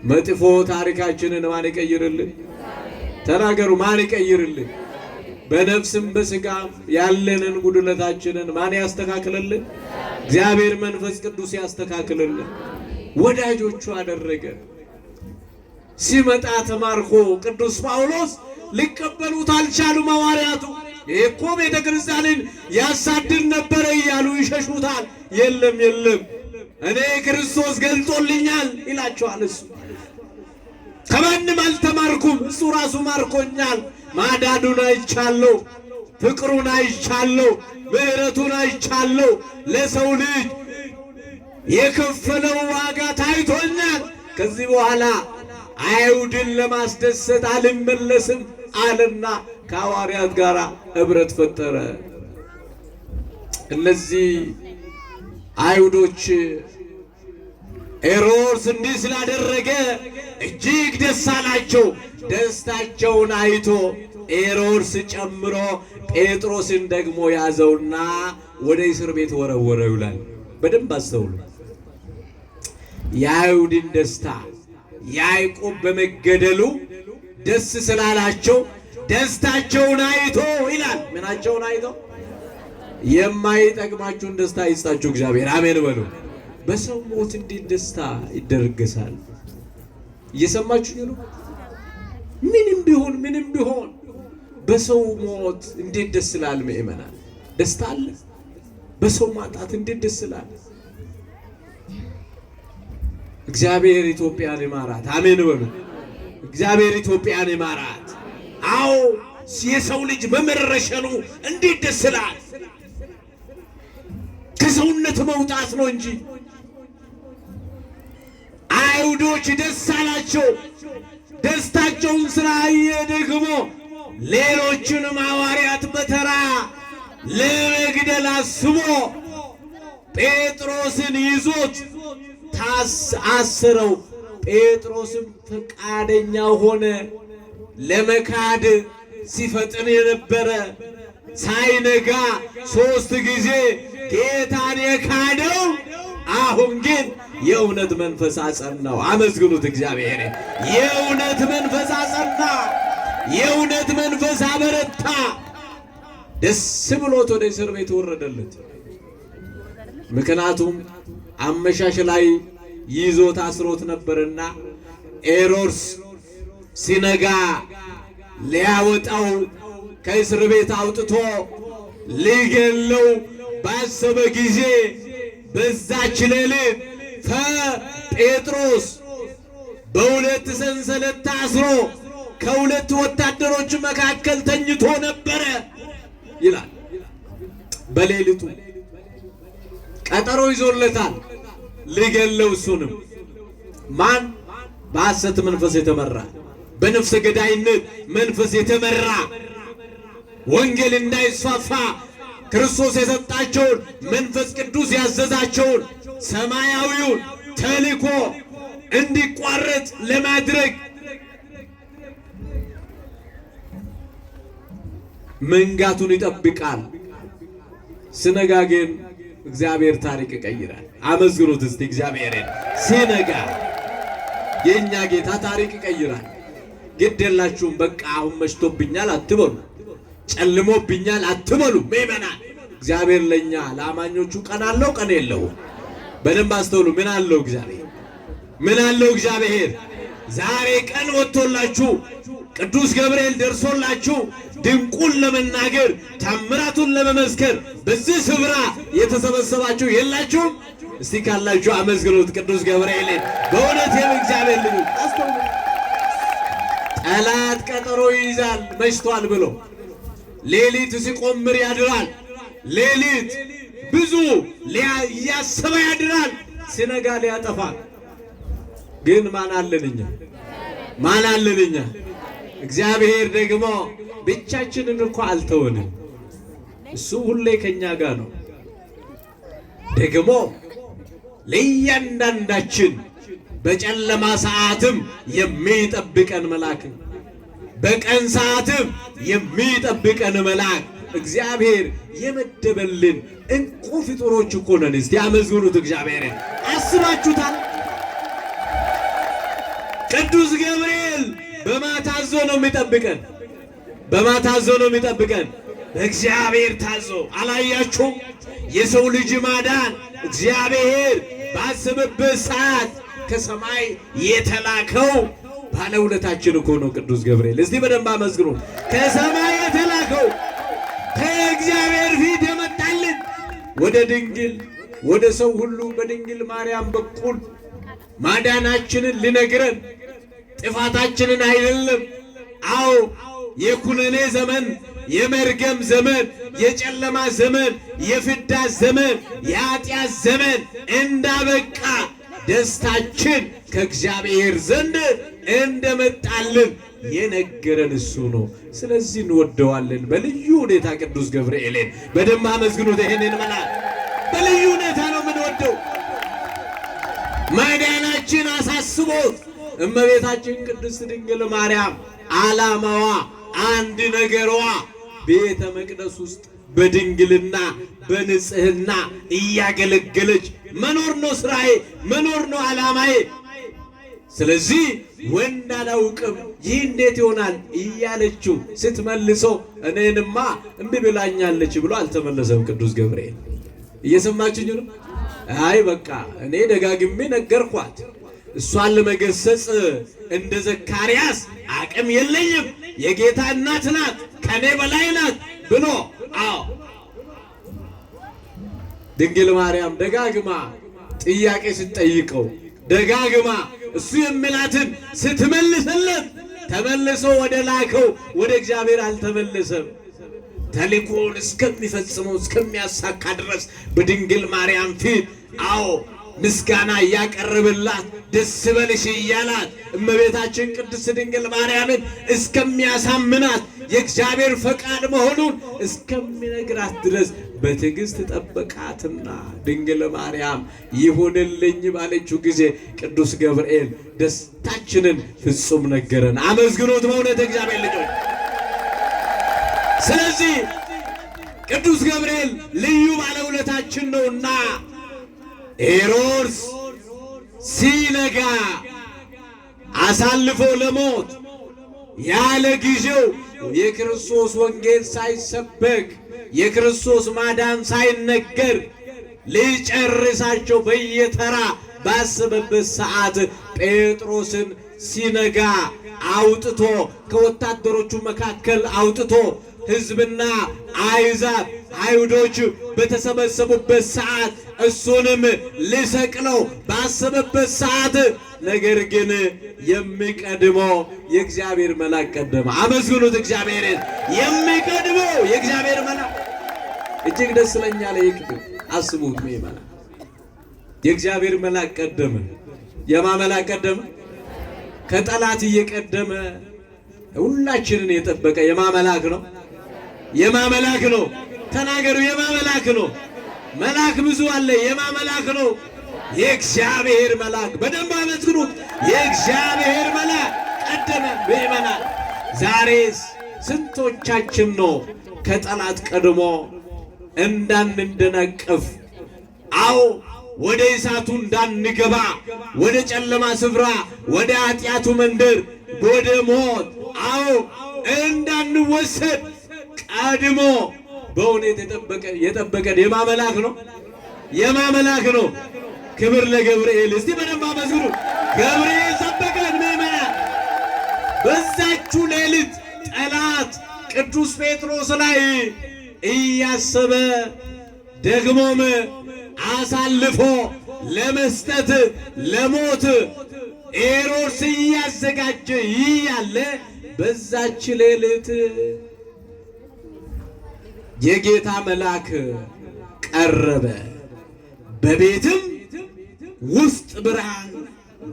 B: መጥፎ ታሪካችንን ማን ይቀይርልን? ተናገሩ። ማን ይቀይርልን? በነፍስም በስጋም ያለንን ጉድለታችንን ማን ያስተካክልልን? እግዚአብሔር መንፈስ ቅዱስ ያስተካክልልን። ወዳጆቹ አደረገ። ሲመጣ ተማርኮ ቅዱስ ጳውሎስ ሊቀበሉት አልቻሉም። ሐዋርያቱ እኮ ቤተ ክርስቲያንን ያሳድድ ነበረ እያሉ ይሸሹታል። የለም እኔ ክርስቶስ ገልጦልኛል ይላቸዋል። እሱ ከማንም አልተማርኩም፣ እሱ ራሱ ማርኮኛል። ማዳኑን አይቻለሁ፣ ፍቅሩን አይቻለሁ፣ ምሕረቱን አይቻለሁ። ለሰው ልጅ የከፈለው ዋጋ ታይቶኛል። ከዚህ በኋላ አይሁድን ለማስደሰት አልመለስም አለና ከሐዋርያት ጋር ኅብረት ፈጠረ። እነዚህ አይሁዶች ሄሮድስ እንዲህ ስላደረገ እጅግ ደስ አላቸው። ደስታቸውን አይቶ ሄሮድስ ጨምሮ ጴጥሮስን ደግሞ ያዘውና ወደ እስር ቤት ወረወረው ይላል። በደንብ አስተውሉ። የአይሁድን ደስታ ያዕቆብ በመገደሉ ደስ ስላላቸው ደስታቸውን አይቶ ይላል። ምናቸውን አይቶ? የማይጠቅማችሁን ደስታ ይስጣችሁ እግዚአብሔር። አሜን በሉ። በሰው ሞት እንዴት ደስታ ይደረገሳል? እየሰማችሁ ነው? ምንም ቢሆን በሰው ሞት እንዴት ደስ ይላል? ምእመናን ደስታ አለ። በሰው ማጣት እንዴት ደስ ይላል? እግዚአብሔር ኢትዮጵያን ይማራት። አሜን በሉ። እግዚአብሔር ኢትዮጵያን ይማራት። አዎ የሰው ልጅ በመረሸኑ እንዴት ደስ ይላል! ከሰውነት መውጣት ነው እንጂ። አይሁዶች ደስ አላቸው። ደስታቸውን ስላየ ደግሞ ሌሎችንም ሐዋርያት በተራ ለመግደል አስቦ ጴጥሮስን ይዞት አስረው ጴጥሮስም ፈቃደኛ ሆነ። ለመካድ ሲፈጥን የነበረ ሳይነጋ 3 ጊዜ ጌታን የካደው አሁን ግን የእውነት መንፈስ አጸናው። አመስግኑት እግዚአብሔር። የእውነት መንፈስ አጸና፣ የእውነት መንፈስ አበረታ። ደስ ብሎት ወደ እስር ቤት ወረደለት። ምክንያቱም አመሻሽ ላይ ይዞ ታስሮት ነበርና ሄሮድስ ሲነጋ ሊያወጣው ከእስር ቤት አውጥቶ ሊገለው ባሰበ ጊዜ በዛች ሌሊት ጴጥሮስ በሁለት ሰንሰለት ታስሮ ከሁለት ወታደሮች መካከል ተኝቶ ነበረ ይላል። በሌሊቱ ቀጠሮ ይዞለታል ሊገለው። እሱንም ማን? በሐሰት መንፈስ የተመራ በነፍሰ ገዳይነት መንፈስ የተመራ ወንጌል እንዳይስፋፋ ክርስቶስ የሰጣቸውን መንፈስ ቅዱስ ያዘዛቸውን ሰማያዊውን ተልእኮ እንዲቋረጥ ለማድረግ መንጋቱን ይጠብቃል። ሲነጋ ግን እግዚአብሔር ታሪክ ይቀይራል። አመስግኑት እስቲ እግዚአብሔርን። ሲነጋ የኛ ጌታ ታሪክ ይቀይራል። ግድ የላችሁም በቃ አሁን መሽቶብኛል አትበሉ፣ ጨልሞብኛል አትበሉ። ምእመናን እግዚአብሔር ለኛ ለአማኞቹ ቀን አለው ቀን የለውም። በደንብ አስተውሉ። ምን አለው እግዚአብሔር? ምን አለው እግዚአብሔር? ዛሬ ቀን ወጥቶላችሁ ቅዱስ ገብርኤል ደርሶላችሁ ድንቁን ለመናገር ታምራቱን ለመመስከር በዚህ ስፍራ የተሰበሰባችሁ የላችሁም? እስቲ ካላችሁ አመስግኑት ቅዱስ ገብርኤልን። በእውነት የእግዚአብሔር ልጅ አስተውሉ። ጠላት ቀጠሮ ይይዛል መሽቷል ብሎ ሌሊት ሲቆምር ያድራል። ሌሊት ብዙ እያሰበ ያድራል። ሲነጋ ሊያጠፋ ግን ማን አለንኛ? ማን አለንኛ? እግዚአብሔር ደግሞ ብቻችንን እኮ አልተወንም። እሱ ሁሌ ከኛ ጋር ነው። ደግሞ ለእያንዳንዳችን በጨለማ ሰዓትም የሚጠብቀን መልአክ፣ በቀን ሰዓትም የሚጠብቀን መልአክ እግዚአብሔር የመደበልን እንቁ ፍጡሮች እኮ ነን። እስቲ አመስግኑት እግዚአብሔርን። አስባችሁታል? ቅዱስ ገብርኤል በማታዞ ነው የሚጠብቀን፣ በማታዞ ነው የሚጠብቀን። እግዚአብሔር ታዞ አላያችሁ? የሰው ልጅ ማዳን እግዚአብሔር ባሰበበት ሰዓት ከሰማይ የተላከው ባለውለታችን እኮ ነው ቅዱስ ገብርኤል። እስቲ በደንብ አመስግኑ። ከሰማይ የተላከው ከእግዚአብሔር ፊት የመጣልን ወደ ድንግል ወደ ሰው ሁሉ በድንግል ማርያም በኩል ማዳናችንን ሊነግረን ጥፋታችንን አይደለም። አዎ የኩነኔ ዘመን፣ የመርገም ዘመን፣ የጨለማ ዘመን፣ የፍዳ ዘመን፣ የኃጢአት ዘመን እንዳበቃ ደስታችን ከእግዚአብሔር ዘንድ እንደመጣልን የነገረን እሱ ነው። ስለዚህ እንወደዋለን በልዩ ሁኔታ ቅዱስ ገብርኤልን። በደንብ አመስግኑት ይሄንን መልአክ። በልዩ ሁኔታ ነው የምንወደው። ማዳናችን አሳስቦት እመቤታችን ቅድስት ድንግል ማርያም ዓላማዋ አንድ ነገሯ ቤተ መቅደስ ውስጥ በድንግልና በንጽህና እያገለገለች መኖር ነው ስራዬ፣ መኖር ነው ዓላማዬ። ስለዚህ ወንድ አላውቅም ይህ እንዴት ይሆናል እያለችው ስትመልሰው እኔንማ እምቢ ብላኛለች ብሎ አልተመለሰም ቅዱስ ገብርኤል። እየሰማችኝ ነው? አይ በቃ እኔ ደጋግሜ ነገርኳት፣ እሷን ለመገሰጽ እንደ ዘካርያስ አቅም የለኝም፣ የጌታ እናት ናት፣ ከኔ በላይ ናት ብሎ አዎ ድንግል ማርያም ደጋግማ ጥያቄ ስትጠይቀው ደጋግማ እሱ የሚላትን ስትመልስለት ተመልሶ ወደ ላከው ወደ እግዚአብሔር አልተመለሰም። ተልእኮውን እስከሚፈጽመው እስከሚያሳካ ድረስ በድንግል ማርያም ፊት አዎ ምስጋና እያቀረበላት ደስ በልሽ እያላት እመቤታችን ቅድስት ድንግል ማርያምን እስከሚያሳምናት የእግዚአብሔር ፈቃድ መሆኑን እስከሚነግራት ድረስ በትዕግስት ጠበቃትና ድንግል ማርያም ይሁንልኝ ባለችው ጊዜ ቅዱስ ገብርኤል ደስታችንን ፍጹም ነገረን። አመስግኖት በእውነት እግዚአብሔር ልጆች። ስለዚህ ቅዱስ ገብርኤል ልዩ ባለውለታችን ነውና ሄሮድስ ሲነጋ አሳልፎ ለሞት ያለ ጊዜው የክርስቶስ ወንጌል ሳይሰበክ የክርስቶስ ማዳን ሳይነገር ሊጨርሳቸው በየተራ ባሰበበት ሰዓት ጴጥሮስን ሲነጋ አውጥቶ ከወታደሮቹ መካከል አውጥቶ ሕዝብና አሕዛብ አይሁዶች በተሰበሰቡበት ሰዓት እሱንም ሊሰቅለው ባሰበበት ሰዓት ነገር ግን የሚቀድመው የእግዚአብሔር መልአክ ቀደመ። አመስግኑት እግዚአብሔርን። የሚቀድመው የእግዚአብሔር መልአክ እጅግ ደስ ይለኛል። ይክብር አስቡት። ምእመናን የእግዚአብሔር መልአክ ቀደመ። የማ መልአክ ቀደመ? ከጠላት እየቀደመ ሁላችንን የጠበቀ የማ መልአክ ነው? የማ መልአክ ነው? ተናገሩ። የማ መልአክ ነው? መልአክ ብዙ አለ። የማ መልአክ ነው? የእግዚአብሔር መልአክ። በደንብ አመስግኑት። የእግዚአብሔር መልአክ ቀደመ። ምእመናን ዛሬስ ስንቶቻችን ነው ከጠላት ቀድሞ እንዳንደናቀፍ፣ አዎ ወደ እሳቱ እንዳንገባ፣ ወደ ጨለማ ስፍራ፣ ወደ ኃጢአቱ መንደር፣ ወደ ሞት አዎ እንዳንወሰድ ቀድሞ በእውነት የጠበቀን የማ መልአክ ነው? የማ መልአክ ነው? ክብር ለገብርኤል። እስቲ በደንብ አመስግኑ። ገብርኤል ጠበቀን። ምእመናን በዛችሁ ሌሊት ጠላት ቅዱስ ጴጥሮስ ላይ እያሰበ ደግሞም አሳልፎ ለመስጠት ለሞት ሄሮድስ እያዘጋጀ ያለ በዛች ሌሊት የጌታ መልአክ ቀረበ። በቤትም ውስጥ ብርሃን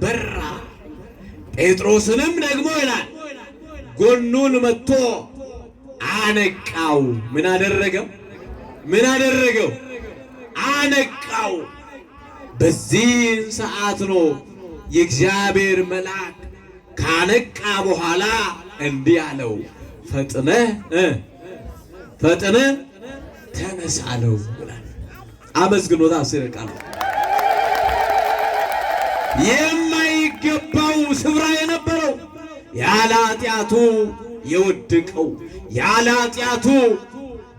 B: በራ። ጴጥሮስንም ደግሞ ይላል ጎኑን መጥቶ አነቃው። ምን አደረገው? ምን አደረገው? አነቃው። በዚህን ሰዓት ነው የእግዚአብሔር መልአክ ካነቃ በኋላ እንዲህ አለው፣ ፈጥነ ተነሳለው ብሏል። አመስግኖታ ሲርቃል የማይገባው ስፍራ የነበረው ያለ ኃጢአቱ የወደቀው ያለ ኃጢአቱ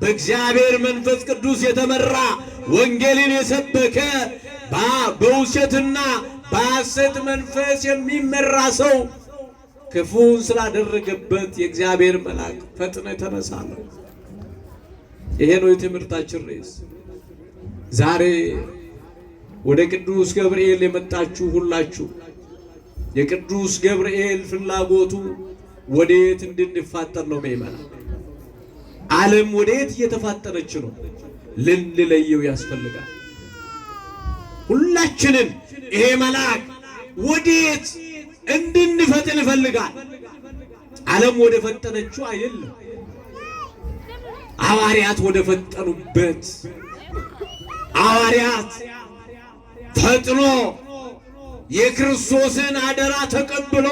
B: በእግዚአብሔር መንፈስ ቅዱስ የተመራ ወንጌልን የሰበከ በውሸትና በሐሰት መንፈስ የሚመራ ሰው ክፉን ስላደረገበት የእግዚአብሔር መልአክ ፈጥነ ተነሳለው። ይሄ ነው የትምህርታችን ርዕስ። ዛሬ ወደ ቅዱስ ገብርኤል የመጣችሁ ሁላችሁ የቅዱስ ገብርኤል ፍላጎቱ ወዴት እንድንፋጠን ነው? ምእመናን ዓለም ወዴት እየተፋጠነች ነው? ልንለየው ያስፈልጋል። ሁላችንን ይሄ መልአክ ወዴት እንድንፈጥን ይፈልጋል። ዓለም ወደ ፈጠነችው አይደለም፣ ሐዋርያት ወደ ፈጠኑበት ሐዋርያት ፈጥኖ የክርስቶስን አደራ ተቀብሎ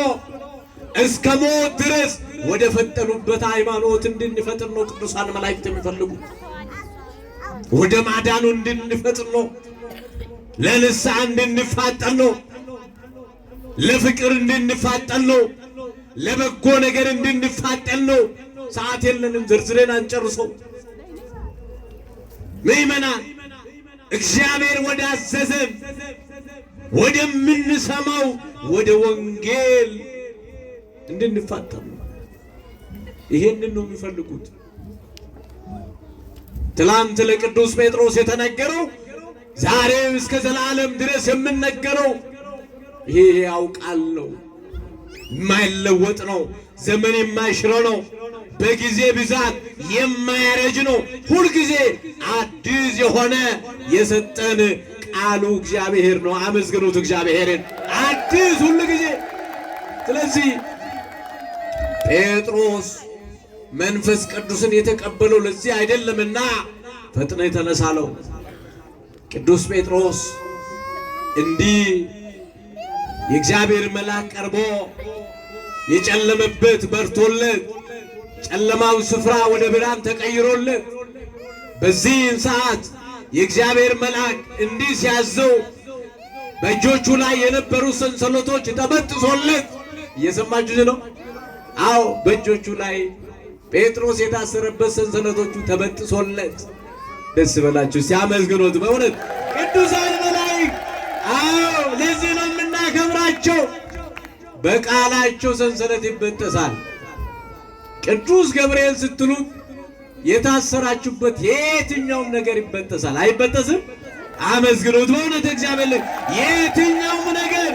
B: እስከ ሞት ድረስ ወደ ፈጠኑበት ሃይማኖት እንድንፈጥን ነው ቅዱሳን መላእክት የሚፈልጉት። ወደ ማዳኑ እንድንፈጥን ነው፣ ለንስሐ እንድንፋጠን ነው፣ ለፍቅር እንድንፋጠን ነው፣ ለበጎ ነገር እንድንፋጠን ነው። ሰዓት የለንም፣ ዝርዝሬን አንጨርሰው። ምእመናን እግዚአብሔር ወደ አዘዘን ወደምንሰማው ወደ ወንጌል እንድንፋጠን ነው። ይሄንን ነው የሚፈልጉት። ትላንት ለቅዱስ ጴጥሮስ የተነገረው ዛሬም እስከ ዘላለም ድረስ የምንነገረው ይሄ ያው ቃል ነው። የማይለወጥ ነው። ዘመን የማይሽረው ነው። በጊዜ ብዛት የማያረጅ ነው። ሁልጊዜ አዲስ የሆነ የሰጠን ቃሉ እግዚአብሔር ነው። አመስግኑት እግዚአብሔርን። አዲስ ሁሉ ጊዜ። ስለዚህ ጴጥሮስ መንፈስ ቅዱስን የተቀበለው ለዚህ አይደለምና ፈጥነህ ተነሳ አለው። ቅዱስ ጴጥሮስ እንዲህ የእግዚአብሔር መልአክ ቀርቦ የጨለመበት በርቶለት ጨለማው ስፍራ ወደ ብርሃን ተቀይሮለት በዚህን ሰዓት የእግዚአብሔር መልአክ እንዲህ ሲያዘው በእጆቹ ላይ የነበሩ ሰንሰለቶች ተበጥሶለት እየሰማችሁ ነው? አዎ በእጆቹ ላይ ጴጥሮስ የታሰረበት ሰንሰለቶቹ ተበጥሶለት ደስ በላችሁ ሲያመዝግኑት በእውነት ቅዱሳን መላእክት። አዎ ለዚህ ነው የምናከብራቸው። በቃላቸው ሰንሰለት ይበጠሳል። ቅዱስ ገብርኤል ስትሉት የታሰራችሁበት የትኛውም ነገር ይበጠሳል። አይበጠስም? አመስግኑት በእውነት እግዚአብሔር። የትኛውም ነገር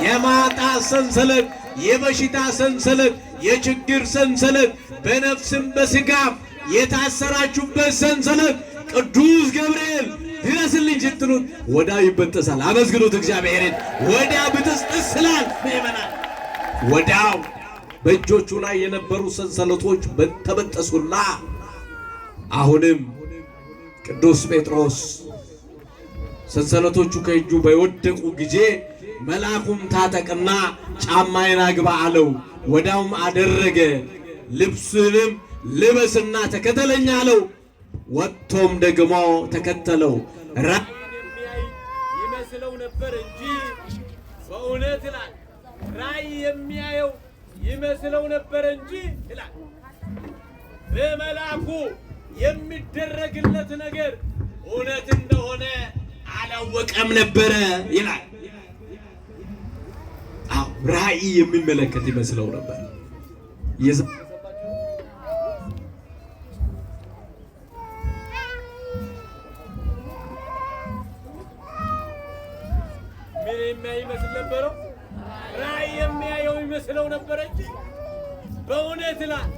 B: የማጣት ሰንሰለት፣ የበሽታ ሰንሰለት፣ የችግር ሰንሰለት፣ በነፍስም በስጋም የታሰራችሁበት ሰንሰለት ቅዱስ ገብርኤል ድረስልኝ ስትሉት ወዲያው ይበጠሳል። አመስግኑት እግዚአብሔርን። ወዲያው ብጥስጥስ ስላል ምእመናን ወዲያው በእጆቹ ላይ የነበሩ ሰንሰለቶች ተበጠሱና አሁንም ቅዱስ ጴጥሮስ ሰንሰለቶቹ ከእጁ በወደቁ ጊዜ መልአኩም ታጠቅና ጫማዬን አግባ አለው። ወዲያውም አደረገ። ልብሱንም ልበስና ተከተለኝ አለው። ወጥቶም ደግሞ ተከተለው።
C: የሚያይ ይመስለው ነበር እንጂ በእውነት ይላል ራእይ የሚያየው ይመስለው ነበር እንጂ ይላል በመልአኩ የሚደረግለት ነገር እውነት እንደሆነ አላወቀም ነበረ ይላል። አዎ ራእይ የሚመለከት ይመስለው ነበር። ምን የሚመስል ነበረው? ራእይ የሚያየው ይመስለው ነበር እንጂ በእውነት ይላል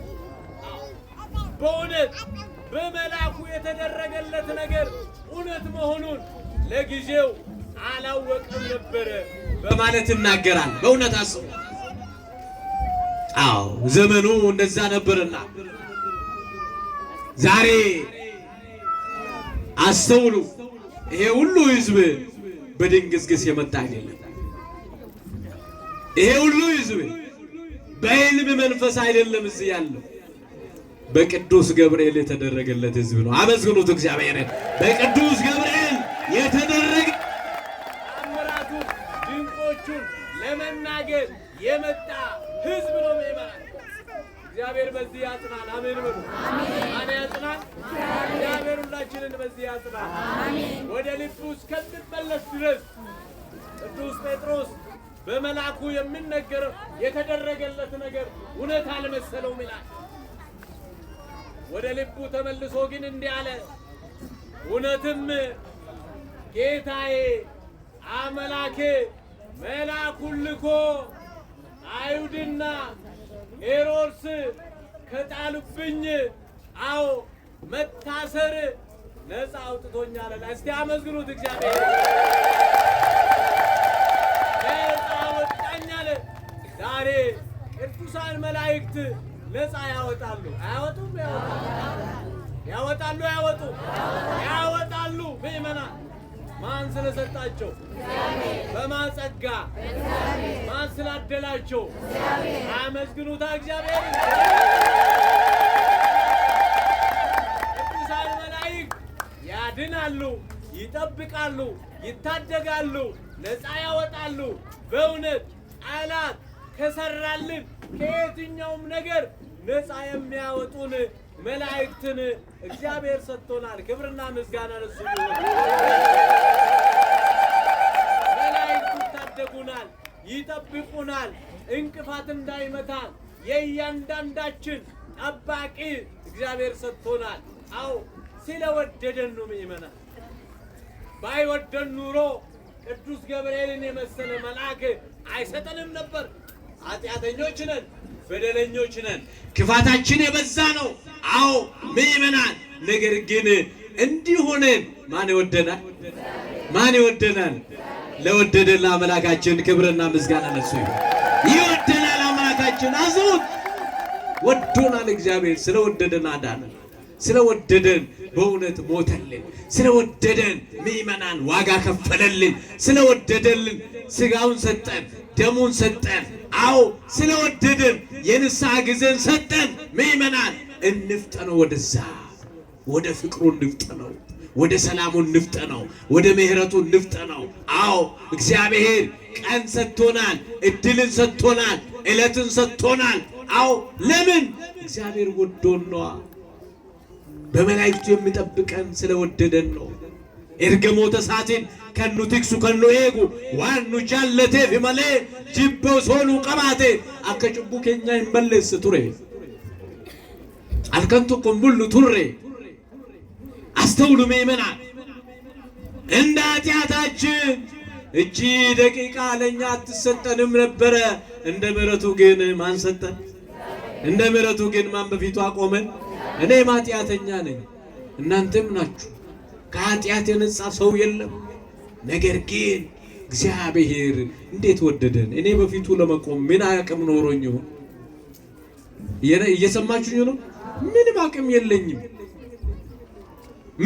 C: በእውነት በመልአኩ የተደረገለት ነገር እውነት መሆኑን ለጊዜው አላወቀም ነበረ በማለት ይናገራል። በእውነት አስቡ። አዎ ዘመኑ እንደዛ ነበርና ዛሬ አስተውሉ። ይሄ ሁሉ ሕዝብ በድንግዝግዝ የመጣ አይደለም። ይሄ ሁሉ ሕዝብ በሕልም መንፈስ አይደለም እዚህ ያለው በቅዱስ ገብርኤል የተደረገለት ሕዝብ ነው። አመስግኑት እግዚአብሔርን። በቅዱስ ገብርኤል የተደረገ ተአምራቱን ድንቆቹን ለመናገር የመጣ ሕዝብ ነው። እግዚአብሔር በዚህ ያጽናል። አሜን በሉ። ማን ያጽናል? እግዚአብሔር ሁላችንን በዚህ ያጽናል። ወደ ልቡ እስከሚመለስ ድረስ ቅዱስ ጴጥሮስ በመልአኩ የሚነገረው የተደረገለት ነገር እውነት አልመሰለውም ይላል። ወደ ልቡ ተመልሶ ግን እንዲህ አለ፣ እውነትም ጌታዬ አምላኬ መልአኩን ልኮ አይሁድና ሄሮድስ ከጣሉብኝ አዎ መታሰር ነፃ አውጥቶኛል። እስቲ አመስግኑት እግዚአብሔር። ነፃ አወጣኛል። ዛሬ ቅዱሳን መላእክት ነፃ ያወጣሉ። አያወጡም? ያወጣሉ። ያወጣሉ። ምእመናን ማን ስለሰጣቸው? በማን ጸጋ? ማን ስላደላቸው? አመስግኑታ እግዚአብሔር። ቅዱሳን መላእክት ያድናሉ፣ ይጠብቃሉ፣ ይታደጋሉ፣ ነፃ ያወጣሉ። በእውነት ጠላት ከሰራልን ከየትኛውም ነገር ነፃ የሚያወጡን መላእክትን እግዚአብሔር ሰጥቶናል። ክብርና ምስጋና ለሱ ይሁን። መላእክቱ ይታደጉናል፣ ይጠብቁናል፣ እንቅፋት እንዳይመታን የእያንዳንዳችን ጠባቂ እግዚአብሔር ሰጥቶናል። አዎ ስለወደደን ነው ምእመናን። ባይወደን ኑሮ ቅዱስ ገብርኤልን የመሰለ መልአክ አይሰጠንም ነበር። ኃጢአተኞች ነን፣ በደለኞች ነን፣ ክፋታችን የበዛ ነው። አዎ ምእመናን፣ ነገር ግን እንዲህ ሆነን ማን ይወደናል? ማን ይወደናል? ለወደደን ለአምላካችን ክብርና ምስጋና ለሱ ይሁን። ይወደናል አምላካችን። አዝሙት ወዶናል። እግዚአብሔር ስለወደደን አዳነን።
B: ስለወደደን በእውነት ሞተልን። ስለወደደን ምእመናን ዋጋ ከፈለልን። ስለወደደልን ስጋውን ሰጠን፣ ደሙን ሰጠን። አዎ ስለወደደን የንስሐ ጊዜን ሰጠን። ምእመናን እንፍጠነው፣ ወደዛ ወደ ፍቅሩ እንፍጠነው፣ ወደ ሰላሙ እንፍጠነው፣ ወደ ምሕረቱ እንፍጠነው። አዎ እግዚአብሔር ቀን ሰጥቶናል፣ እድልን ሰጥቶናል፣ ዕለትን ሰጥቶናል። አዎ ለምን? እግዚአብሔር ወዶን ነዋ። በመላእክቱ የሚጠብቀን ስለወደደን ነው። ኤርገሞተ ሳቲን ከኑ ትክሱ ከኑ ኤጉ ዋኑ ጃለቴ ፊመሌ ጅቦ ሶኑ ቀባቴ አከ ጭቡ ኬኛ ይመለስ ቱሬ አልከንቱ ኩምቡሉ ቱሬ። አስተውሉ ምእመናን፣ እንደ ኃጢአታችን እቺ ደቂቃ ለኛ አትሰጠንም ነበረ። እንደ ምሕረቱ ግን ማን ሰጠን? እንደ ምሕረቱ ግን ማን በፊቱ አቆመን? እኔም ኃጢአተኛ ነኝ፣ እናንተም ናችሁ። ከኃጢአት የነጻ ሰው የለም። ነገር ግን እግዚአብሔር እንዴት ወደደን! እኔ በፊቱ ለመቆም ምን አቅም ኖሮኝ ይሆን? እየሰማችሁኝ ነው? ምንም አቅም የለኝም።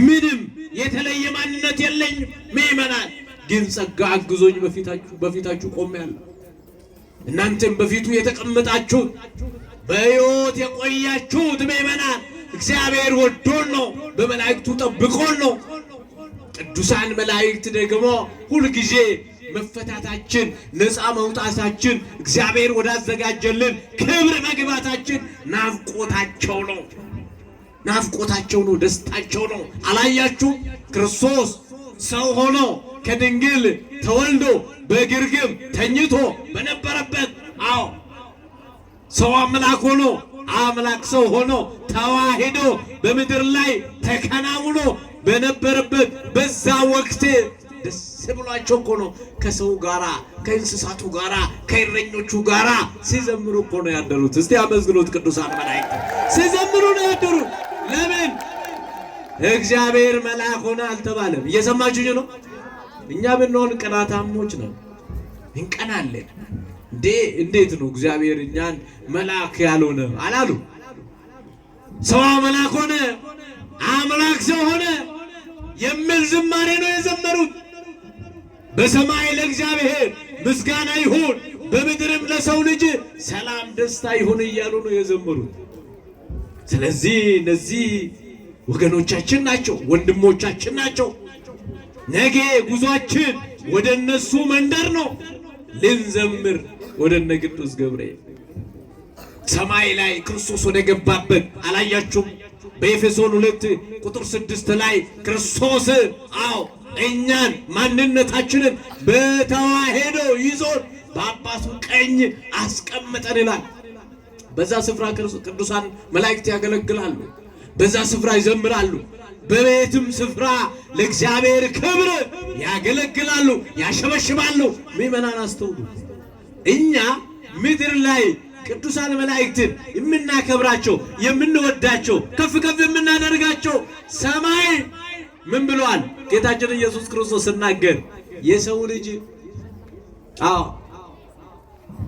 B: ምንም የተለየ ማንነት የለኝም። ምእመናን ግን ጸጋ አግዞኝ በፊታችሁ ቆሜያለሁ። እናንተም በፊቱ የተቀመጣችሁት በሕይወት የቆያችሁት ምእመናን እግዚአብሔር ወዶን ነው፣ በመላእክቱ ጠብቆን ነው። ቅዱሳን መላእክት ደግሞ ሁልጊዜ መፈታታችን፣ ነፃ መውጣታችን፣ እግዚአብሔር ወዳዘጋጀልን ክብር መግባታችን ናፍቆታቸው ነው። ናፍቆታቸው ነው፣ ደስታቸው ነው። አላያችሁ? ክርስቶስ ሰው ሆኖ ከድንግል ተወልዶ በግርግም ተኝቶ በነበረበት፣ አዎ ሰው አምላክ ሆኖ አምላክ ሰው ሆኖ ተዋሂዶ በምድር ላይ ተከናውኖ በነበረበት በዛ ወቅት ደስ ብሏቸው እኮ ነው ከሰው ጋራ ከእንስሳቱ ጋራ ከእረኞቹ ጋራ ሲዘምሩ እኮ ነው ያደሩት። እስቲ አመስግኑት ቅዱሳን መላእክት፣ ሲዘምሩ ነው ያደሩት። ለምን? እግዚአብሔር መልአክ ሆነ አልተባለም። እየሰማችሁኝ ነው? እኛ ብንሆን ቅናታሞች ነው፣ እንቀናለን። እንዴት ነው እግዚአብሔር እኛን መልአክ ያልሆነ አላሉ? ሰው መልአክ ሆነ፣ አምላክ ሰው ሆነ የሚል ዝማሬ ነው የዘመሩት። በሰማይ ለእግዚአብሔር ምስጋና ይሁን፣ በምድርም ለሰው ልጅ ሰላም ደስታ ይሁን እያሉ ነው የዘመሩት። ስለዚህ እነዚህ ወገኖቻችን ናቸው፣ ወንድሞቻችን ናቸው። ነገ ጉዟችን ወደ እነሱ መንደር ነው ልንዘምር ወደ እነ ቅዱስ ገብርኤል ሰማይ ላይ ክርስቶስ ወደ ገባበት አላያችሁም? በኤፌሶን 2:6 ላይ ክርስቶስ እኛን ማንነታችንን በተዋሄዶ ይዞን በአባቱ ቀኝ አስቀምጠን ይላል። በዛ ስፍራ ቅዱሳን መላእክት ያገለግላሉ፣ በዛ ስፍራ ይዘምራሉ፣ በቤትም ስፍራ ለእግዚአብሔር ክብር ያገለግላሉ፣ ያሸበሽባሉ። ምእመናን አስተውሉ። እኛ ምድር ላይ ቅዱሳን መላእክትን የምናከብራቸው የምንወዳቸው ከፍ ከፍ የምናደርጋቸው ሰማይ ምን ብለዋል? ጌታችን ኢየሱስ ክርስቶስ ሲናገር የሰው ልጅ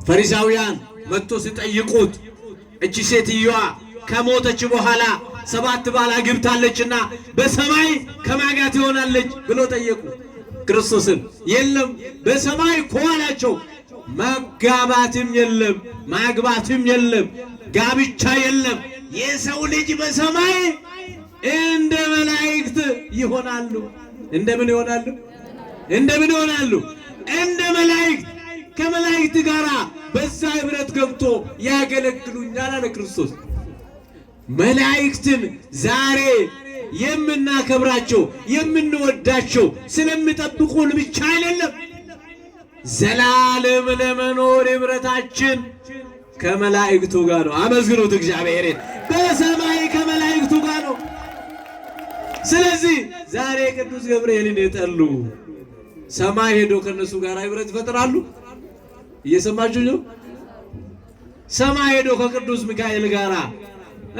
B: ፈሪሳውያን መጥቶ ሲጠይቁት እቺ ሴትዮዋ ከሞተች በኋላ 7 ባል አግብታለችና በሰማይ ከማጋት ይሆናለች ብሎ ጠየቁ ክርስቶስን። የለም በሰማይ ከኋላቸው መጋባትም የለም ማግባትም የለም ጋብቻ የለም። የሰው ልጅ በሰማይ እንደ መላእክት ይሆናሉ። እንደምን ይሆናሉ? እንደምን ይሆናሉ? እንደ መላእክት ከመላእክት ጋር በዛ ህብረት ገብቶ ያገለግሉኛል አለ ክርስቶስ። መላእክትን ዛሬ የምናከብራቸው የምንወዳቸው ስለሚጠብቁን ብቻ አይደለም። ዘላለም ለመኖር ህብረታችን ከመላእክቱ ጋር ነው። አመስግኑት እግዚአብሔርን። በሰማይ ከመላእክቱ ጋር ነው። ስለዚህ ዛሬ ቅዱስ ገብርኤልን የጠሉ ሰማይ ሄዶ ከነሱ ጋር ህብረት ይፈጥራሉ። እየሰማችሁ ነው? ሰማይ ሄዶ ከቅዱስ ሚካኤል ጋር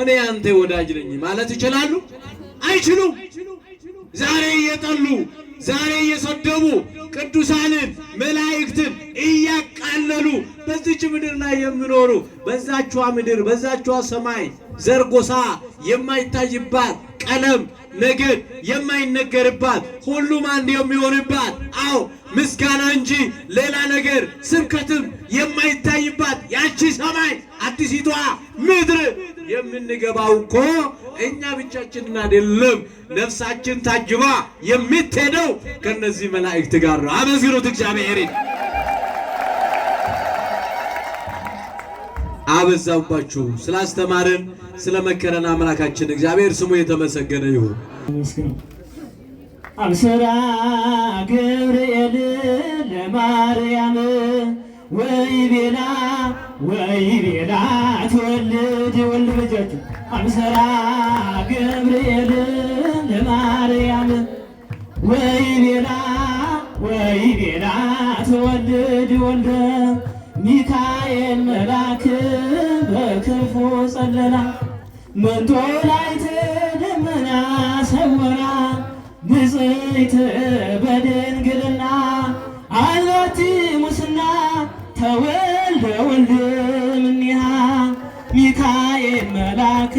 B: እኔ አንተ ወዳጅ ነኝ ማለት ይችላሉ? አይችሉም። ዛሬ እየጠሉ ዛሬ እየሰደቡ ቅዱሳንን መላእክትን እያቃለሉ በዚች ምድር ላይ የሚኖሩ በዛችዋ ምድር በዛችዋ ሰማይ ዘርጎሳ የማይታይባት ቀለም ነገድ የማይነገርባት ሁሉም አንድ የሚሆንባት አዎ ምስጋና እንጂ ሌላ ነገር ስብከትም የማይታይባት ያቺ ሰማይ አዲሲቷ ምድር የምንገባው እኮ እኛ ብቻችንን አይደለም። ነፍሳችን ታጅባ የምትሄደው ከነዚህ መላእክት ጋር ነው። አመስግኑት እግዚአብሔርን። አበዛባችሁ ስላስተማረን ስለመከረን አምላካችን እግዚአብሔር ስሙ የተመሰገነ ይሁን።
D: አብስራ ገብርኤል ለማርያም ወይቤላ ትወልድ ወልድ ልጆች አብስራ ገብርኤል ለማርያም ወይቤላ ትወልድ ወልደ ሚካኤል መልአክ በክንፉ ጸለላ መንጦላዕት ደመና ሰወራ ንጽሕት በድንግልና አልባቲ ሙስና ተወልደ ወልድ እምኔሃ ሚካኤል መልአክ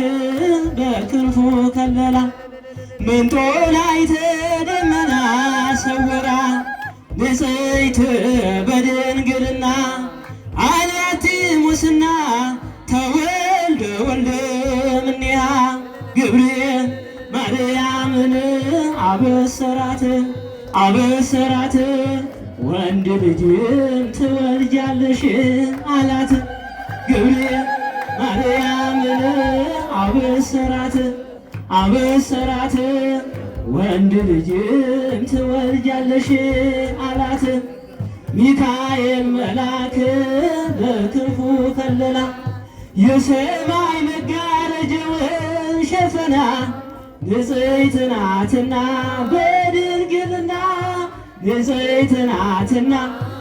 D: በክንፉ ከለላ መንጦላዕት ደመና ሰወራ ንጽሕት በድንግልና አልባቲ ሙስና ተወልደ ወልድ እምኔሃ ገብርኤል ማርያምን አበሰራት ወንድ ልጅም ትወልጃለሽ አላት። ገብርኤል ማርያምን አበሰራት ወንድ ልጅም ትወልጃለሽ አላት። ሚካኤል መልአክ በክንፉ ከለላ የሰማይ መጋረጃውን ሸፈና ንጽሕት ናትና በድንግልና ንጽሕት ናትና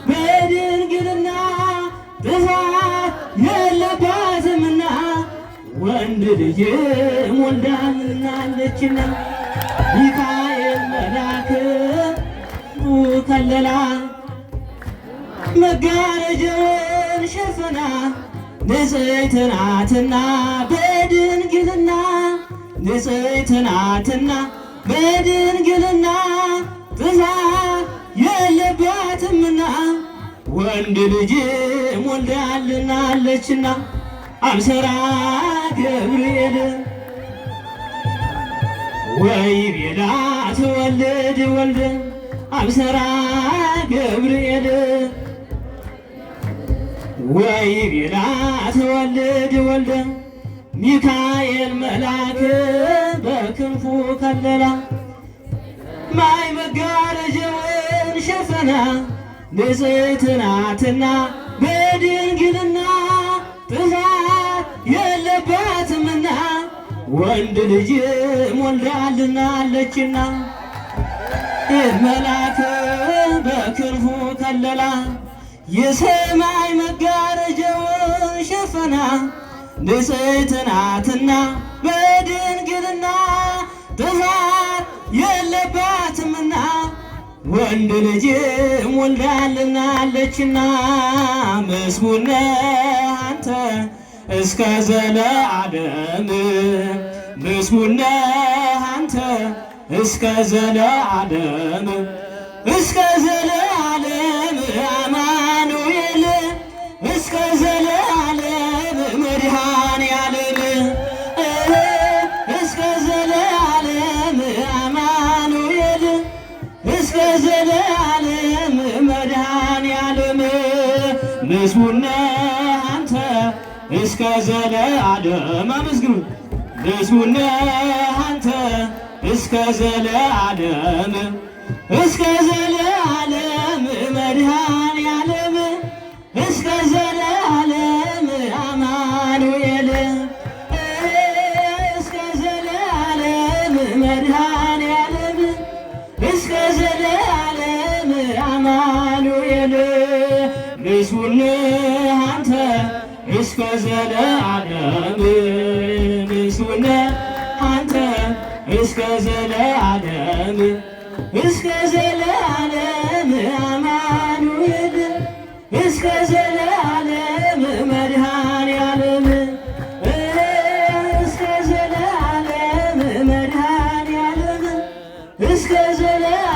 D: በድንግልና ጥፋት የለባትምና ወንድ ልጅም ወልዳልናለችና ሚካኤል መልአክ ከለላ መጋረጃውን ሸፈና ንጽሕት ናትና በድንግልና ንጽሕት ናትና በድንግልና ጥፋት የለባትምና ወንድ ልጅም ወልዳልናለችና አብስራ ገብርኤል ወይቤላ ትወልድ ወልደ አብስራ ገብርኤል ወይቤላ ትወልድ ወልደ ሚካኤል መልአክ በክንፉ ከለላ ማይ መጋረጃውን ሸፈና ንጽሕት ናትና በድንግልና ጥፋት የለባትምና ወንድ ልጅም ወልዳልናለችና መልአክ በክንፉ ከለላ የሰማይ መጋረጃውን ሸፈና ንጽሕት ናትና በድንግልና ጥፋት የለባትምና ወንድ ልጅም ወልዳልናለችና ምስጉን ነህ አንተ እስከ ዘለዓለም ምስጉን ነህ አንተ እስከ ዘለዓለም አማኑኤል እስከ ዘለዓለም መድኃኔዓለም እስከ ዘለዓለም አማኑኤል እስከ ዘለዓለም መድኃኔዓለም ምስጉን ነህ አንተ እስከ ዘለዓለም አመስግኑ ምስጉን ነህ አንተ እስከ ዘለዓለም መድኃኔዓለም እስከ ዘለዓለም አማኑኤል እስከ ዘለዓለም መድኃኔዓለም እስከ ዘለዓለም አማኑኤል ምስጉን ነህ አንተ እስከ ዘለዓለም ምስጉን ነህ አንተ እስከ ዘለዓለም እስከ ዘለዓለም አማኑኤል እስከ ዘለዓለም መድኃኔዓለም እስከ ዘለዓለም መድኃኔዓለም እስከ ዘለዓለም